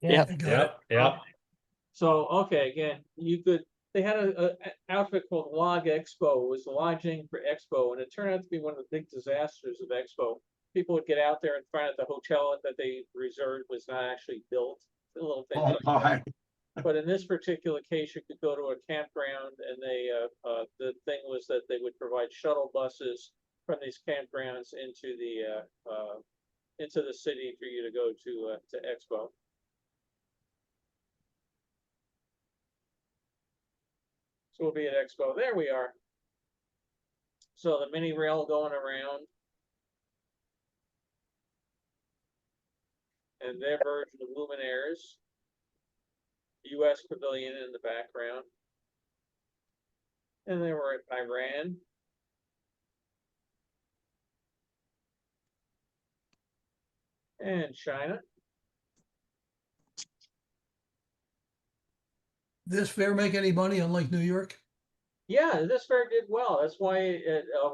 Yeah. I got it. Yep, yep. So, okay, again, they had a outfit called Log Expo. It was lodging for Expo, and it turned out to be one of the big disasters of Expo. People would get out there and find out the hotel that they reserved was not actually built. The little things oh like that. my. But in this particular case, you could go to a campground, and the thing was that they would provide shuttle buses from these campgrounds into the city for you to go to Expo. So we'll be at Expo. There we are. So the mini rail going around. And their version of Luminaires. US Pavilion in the background. And then we're at Iran. And China. This fair make any money unlike New York? Yeah, this fair did well. That's why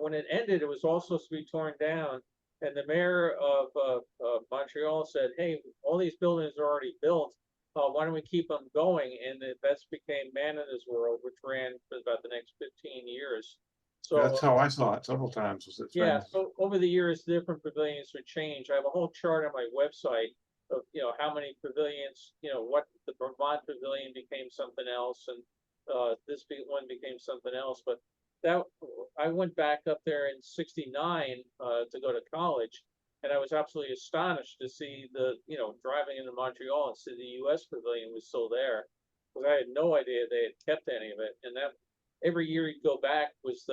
when it ended, it was all supposed to be torn down. And the mayor of Montreal said, "Hey, all these buildings are already built. Why don't we keep them going?" And that's became Man in His World, which ran for about the next 15 years. So That's how I saw it several times. Was it yeah, friends? so over the years, different pavilions would change. I have a whole chart on my website of, how many pavilions, what the Vermont Pavilion became something else, and one became something else. But that I went back up there in '69 to go to college, and I was absolutely astonished to see driving into Montreal and see the U.S. Pavilion was still there, because I had no idea they had kept any of it. And that every year you'd go back was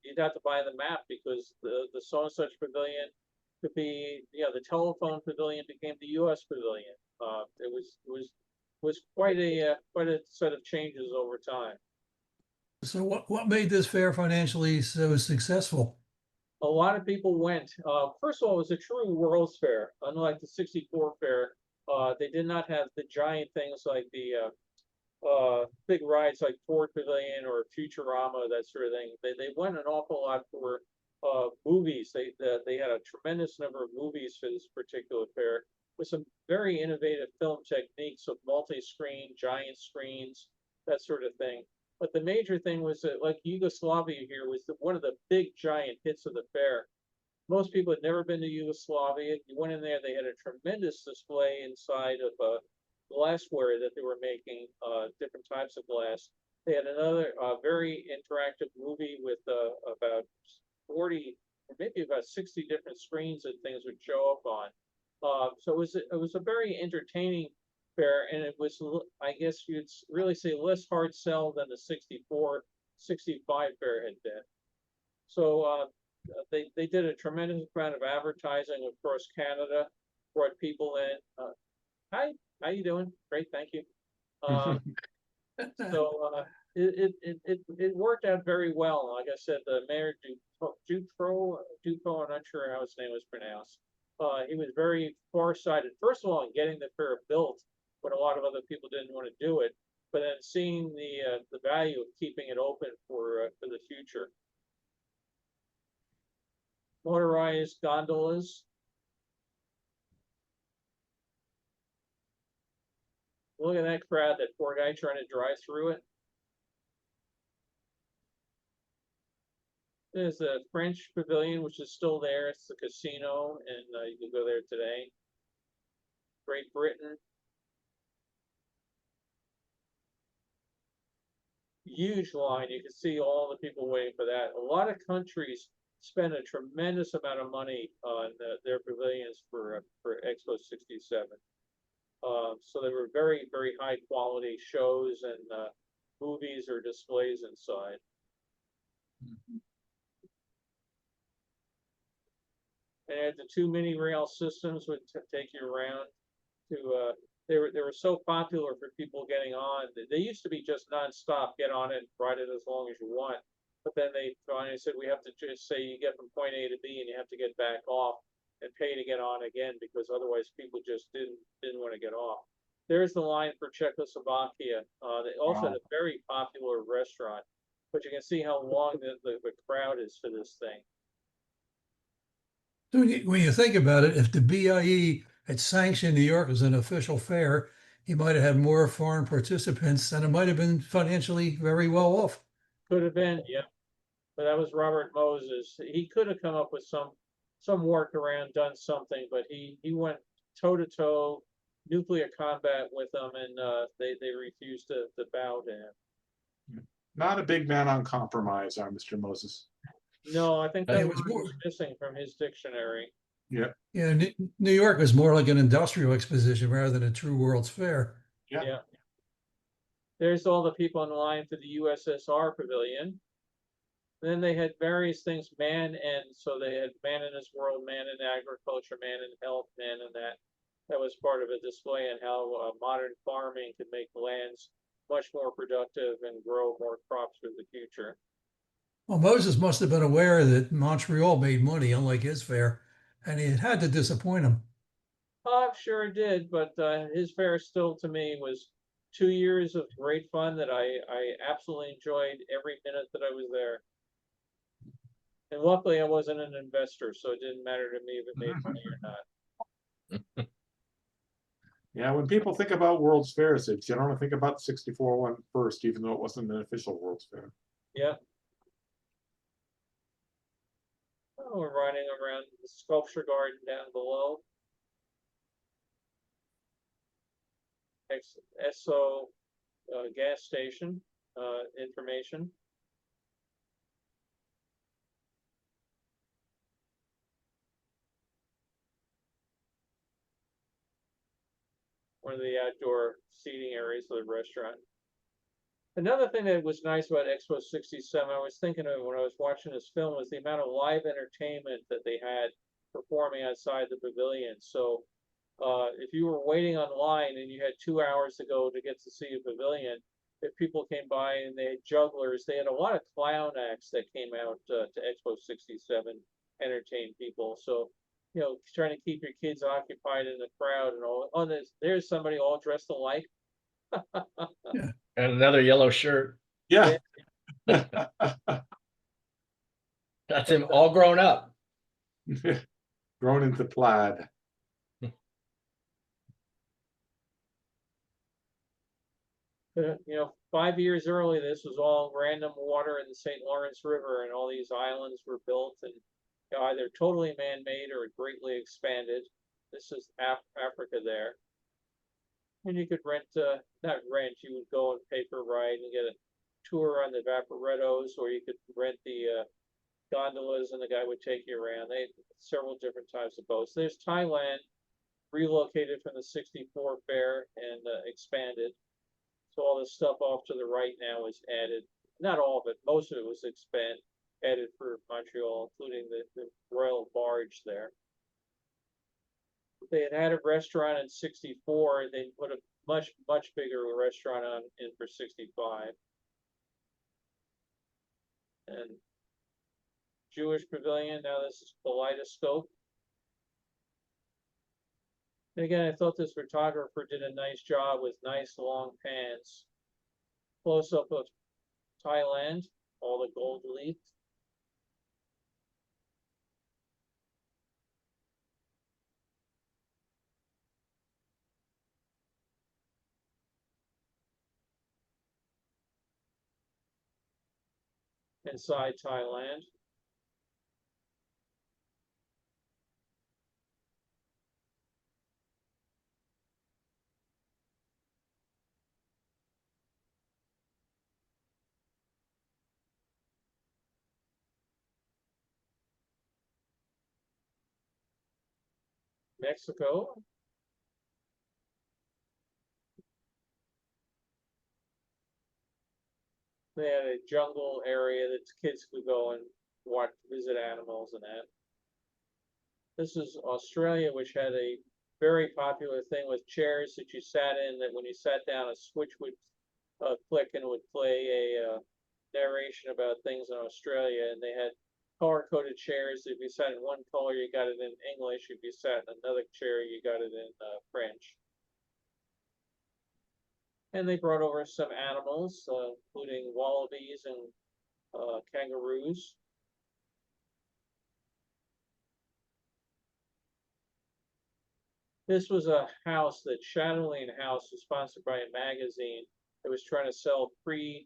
you'd have to buy the map, because the so and such pavilion could be, the telephone pavilion became the U.S. Pavilion. It was quite a set of changes over time. So what made this fair financially so successful? A lot of people went. First of all, it was a true World's Fair. Unlike the '64 fair, they did not have the giant things like the big rides like Ford Pavilion or Futurama, that sort of thing. They went an awful lot for movies. They had a tremendous number of movies for this particular fair, with some very innovative film techniques of multi-screen, giant screens, that sort of thing. But the major thing was that, like, Yugoslavia here was one of the big giant hits of the fair. Most people had never been to Yugoslavia. You went in there, they had a tremendous display inside of glassware that they were making, different types of glass. They had another very interactive movie with about 40 or maybe about 60 different screens that things would show up on. So it was a very entertaining fair, and it was, I guess you'd really say, less hard sell than the '64, '65 fair had been. So they did a tremendous amount of advertising across Canada, brought people in. Hi, how you doing? Great, thank you. So it worked out very well. Like I said, the mayor Ducro, I'm not sure how his name was pronounced. He was very far-sighted. First of all, in getting the fair built, when a lot of other people didn't want to do it, but then seeing the value of keeping it open for the future. Motorized gondolas. Look at that crowd, that poor guy trying to drive through it. There's the French Pavilion, which is still there. It's the casino, and you can go there today. Great Britain. Huge line. You can see all the people waiting for that. A lot of countries spend a tremendous amount of money on their pavilions for Expo '67. So they were very, very high quality shows and movies or displays inside. And had the two mini rail systems would take you around to, they were so popular for people getting on. They used to be just nonstop, get on it, ride it as long as you want. But then they finally said, we have to just say you get from point A to B and you have to get back off and pay to get on again, because otherwise people just didn't want to get off. There's the line for Czechoslovakia. They also had a very popular restaurant, but you can see how long the crowd is for this thing. So when you think about it, if the BIE had sanctioned New York as an official fair, you might have had more foreign participants and it might have been financially very well off. Could have been, yeah. But that was Robert Moses. He could have come up with some workaround, done something, but he went toe to toe, nuclear combat with them, and they refused to bow to him. Not a big man on compromise, Mr. Moses. No, I think that It word was more, was missing from his dictionary. Yeah. yeah, New York was more like an industrial exposition rather than a true World's Fair. Yeah. Yeah. There's all the people in line for the USSR pavilion. Then they had various things, so they had man in his world, man in agriculture, man in health, man in that. That was part of a display on how modern farming could make lands much more productive and grow more crops for the future. Well, Moses must have been aware that Montreal made money, unlike his fair, and it had to disappoint him. Oh, I'm sure it did, but his fair still to me was 2 years of great fun that I absolutely enjoyed every minute that I was there. And luckily I wasn't an investor, so it didn't matter to me if it made money or not. Yeah, when people think about World's Fairs, they generally think about 64 one first, even though it wasn't an official World's Fair. Yeah. Oh, we're riding around the sculpture garden down below. Esso gas station information. One of the outdoor seating areas of the restaurant. Another thing that was nice about Expo 67, I was thinking of when I was watching this film, was the amount of live entertainment that they had performing outside the pavilion. So if you were waiting online and you had 2 hours to go to get to see a pavilion, if people came by and they had jugglers, they had a lot of clown acts that came out to Expo 67, entertain people. So, you know, trying to keep your kids occupied in the crowd and all. Oh, there's somebody all dressed alike. Yeah. And another yellow shirt. Yeah. That's him all grown up. Grown into plaid. You know, 5 years early, this was all random water in the St. Lawrence River, and all these islands were built and either totally man-made or greatly expanded. This is Africa there. And you could rent, not rent, you would go and pay for a ride and get a tour on the Vaporettos, or you could rent the gondolas and the guy would take you around. They had several different types of boats. There's Thailand, relocated from the 64 fair and expanded. So all this stuff off to the right now is added. Not all of it, most of it was added for Montreal, including the royal barge there. They had a restaurant in 64. They put a much bigger restaurant in for 65. And Jewish Pavilion, now this is Kaleidoscope. And again, I thought this photographer did a nice job with nice long pans. Close up of Thailand, all the gold leaf. Inside Thailand. Mexico. They had a jungle area that kids could go and visit animals and that. This is Australia, which had a very popular thing with chairs that you sat in, that when you sat down, a switch would click and it would play a narration about things in Australia. And they had color-coded chairs. If you sat in one color, you got it in English. If you sat in another chair, you got it in French. And they brought over some animals, including wallabies and kangaroos. This was a house, that Chatelaine House was sponsored by a magazine that was trying to sell pre-designed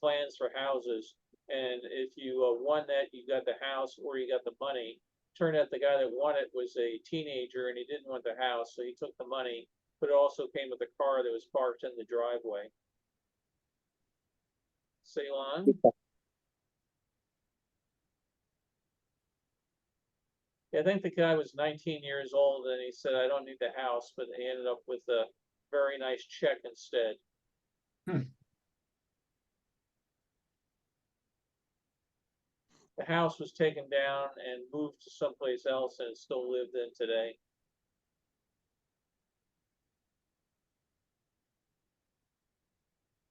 plans for houses. And if you won that, you got the house or you got the money. Turned out the guy that won it was a teenager and he didn't want the house, so he took the money, but it also came with a car that was parked in the driveway. Ceylon. I think the guy was 19 years old and he said, I don't need the house, but he ended up with a very nice check instead. The house was taken down and moved to someplace else and it's still lived in today.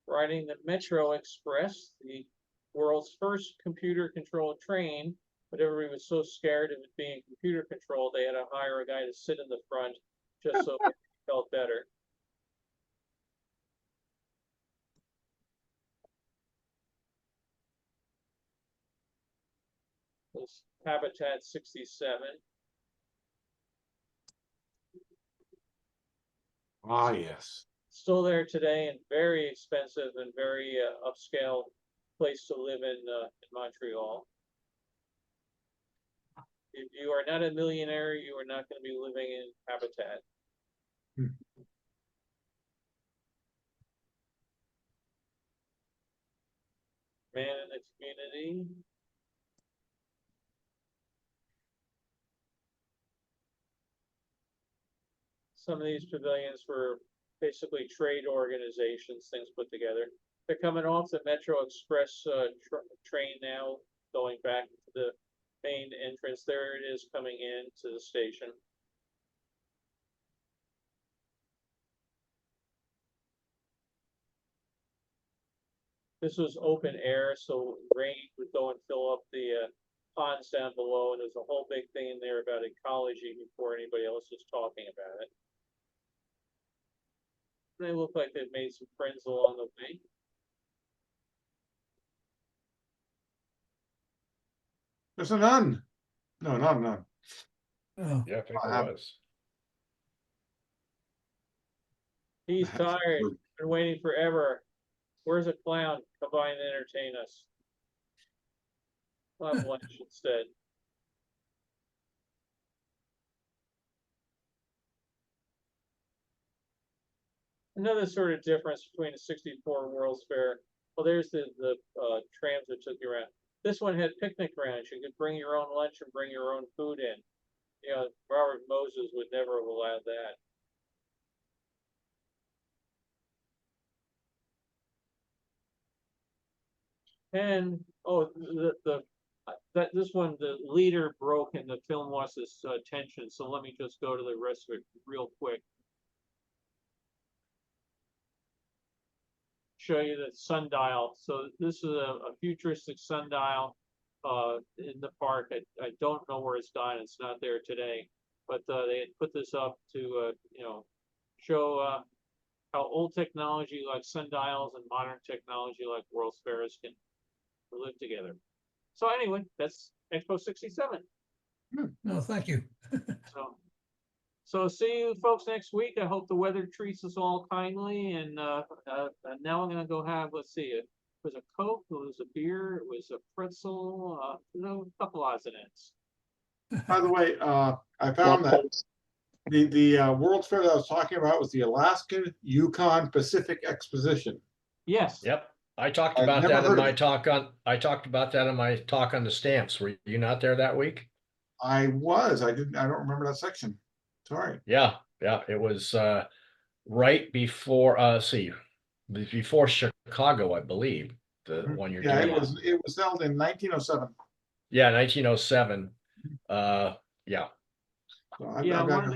Riding the Metro Express, the world's first computer-controlled train, but everybody was so scared of it being computer controlled, they had to hire a guy to sit in the front just so it felt better. This Habitat 67. Ah, yes. Still there today and very expensive and very upscale place to live in Montreal. If you are not a millionaire, you are not going to be living in Habitat. Man in the community. Some of these pavilions were basically trade organizations, things put together. They're coming off the Metro Express train now, going back to the main entrance. There it is coming in to the station. This was open air, so rain would go and fill up the ponds down below, and there's a whole big thing in there about ecology before anybody else was talking about it. They look like they've made some friends along the way. There's a nun. No, not a nun. Oh, Yeah, I think I have- it was. He's tired. Been waiting forever. Where's a clown? Come by and entertain us. We'll have lunch instead. Another sort of difference between the 64 World's Fair. Well, there's the trams that took you around. This one had picnic grounds. You could bring your own lunch and bring your own food in. You know, Robert Moses would never have allowed that. And this one, the leader broke and the film lost its tension. So let me just go to the rest of it real quick. Show you the sundial. So this is a futuristic sundial in the park. I don't know where it's gone. It's not there today, but they had put this up to you know, show how old technology like sundials and modern technology like World's Fairs can live together. So anyway, that's Expo 67. no, thank you. So see you folks next week. I hope the weather treats us all kindly. And now I'm gonna go have, let's see, it was a Coke, it was a beer, it was a pretzel, you know, a couple odds and ends. By the way, I found that the World's Fair that I was talking about was the Alaskan Yukon Pacific Exposition. Yes. Yep. I talked I've about never that in heard of my it. talk on, I talked about that in my talk on the stamps. Were you not there that week? I was. I don't remember that section. Sorry. Yeah, it was right before before Chicago, I believe, the one you're Yeah, doing. it was held in 1907. Yeah, 1907. Yeah. So I've Yeah, got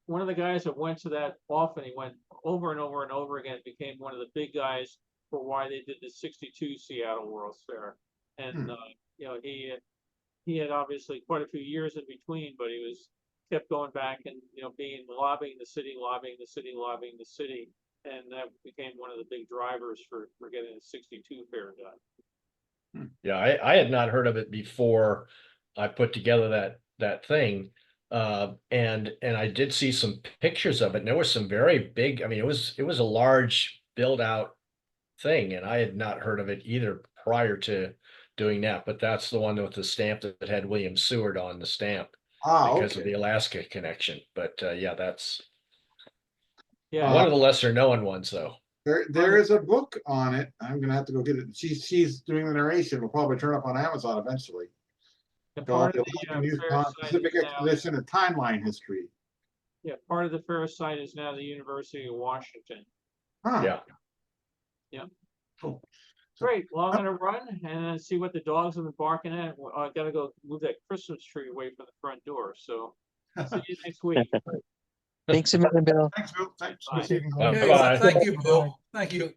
one of the guys that went to that often, he went over and over and over again, became one of the big guys for why they did the 62 Seattle World's Fair. And, you know, he had obviously quite a few years in between, but he kept going back and, you know, lobbying the city, lobbying the city, lobbying the city. And that became one of the big drivers for getting the 62 fair done. Yeah, I had not heard of it before I put together that thing. And I did see some pictures of it, and there was some very big, I mean, it was a large build out thing, and I had not heard of it either prior to doing that, but that's the one with the stamp that had William Seward on the stamp because of okay. the Alaska connection. But yeah, that's Yeah, one of the lesser known ones though. There is a book on it. I'm gonna have to go get it. She's doing the narration. Will probably turn up on Amazon eventually. and Called part the of the Alaska News fair site Pacific is now, Expedition: A Timeline History. yeah, part of the fair site is now the University of Washington. Huh. Yeah. Yeah. Cool. Great. Well, I'm gonna run and see what the dogs have been barking at. I gotta go move that Christmas tree away from the front door. So see you next week. Thanks a million, Bill. Thanks, Bill. Thanks. Bye. Good seeing you. Bye. Okay, thank you, Bill. Thank you.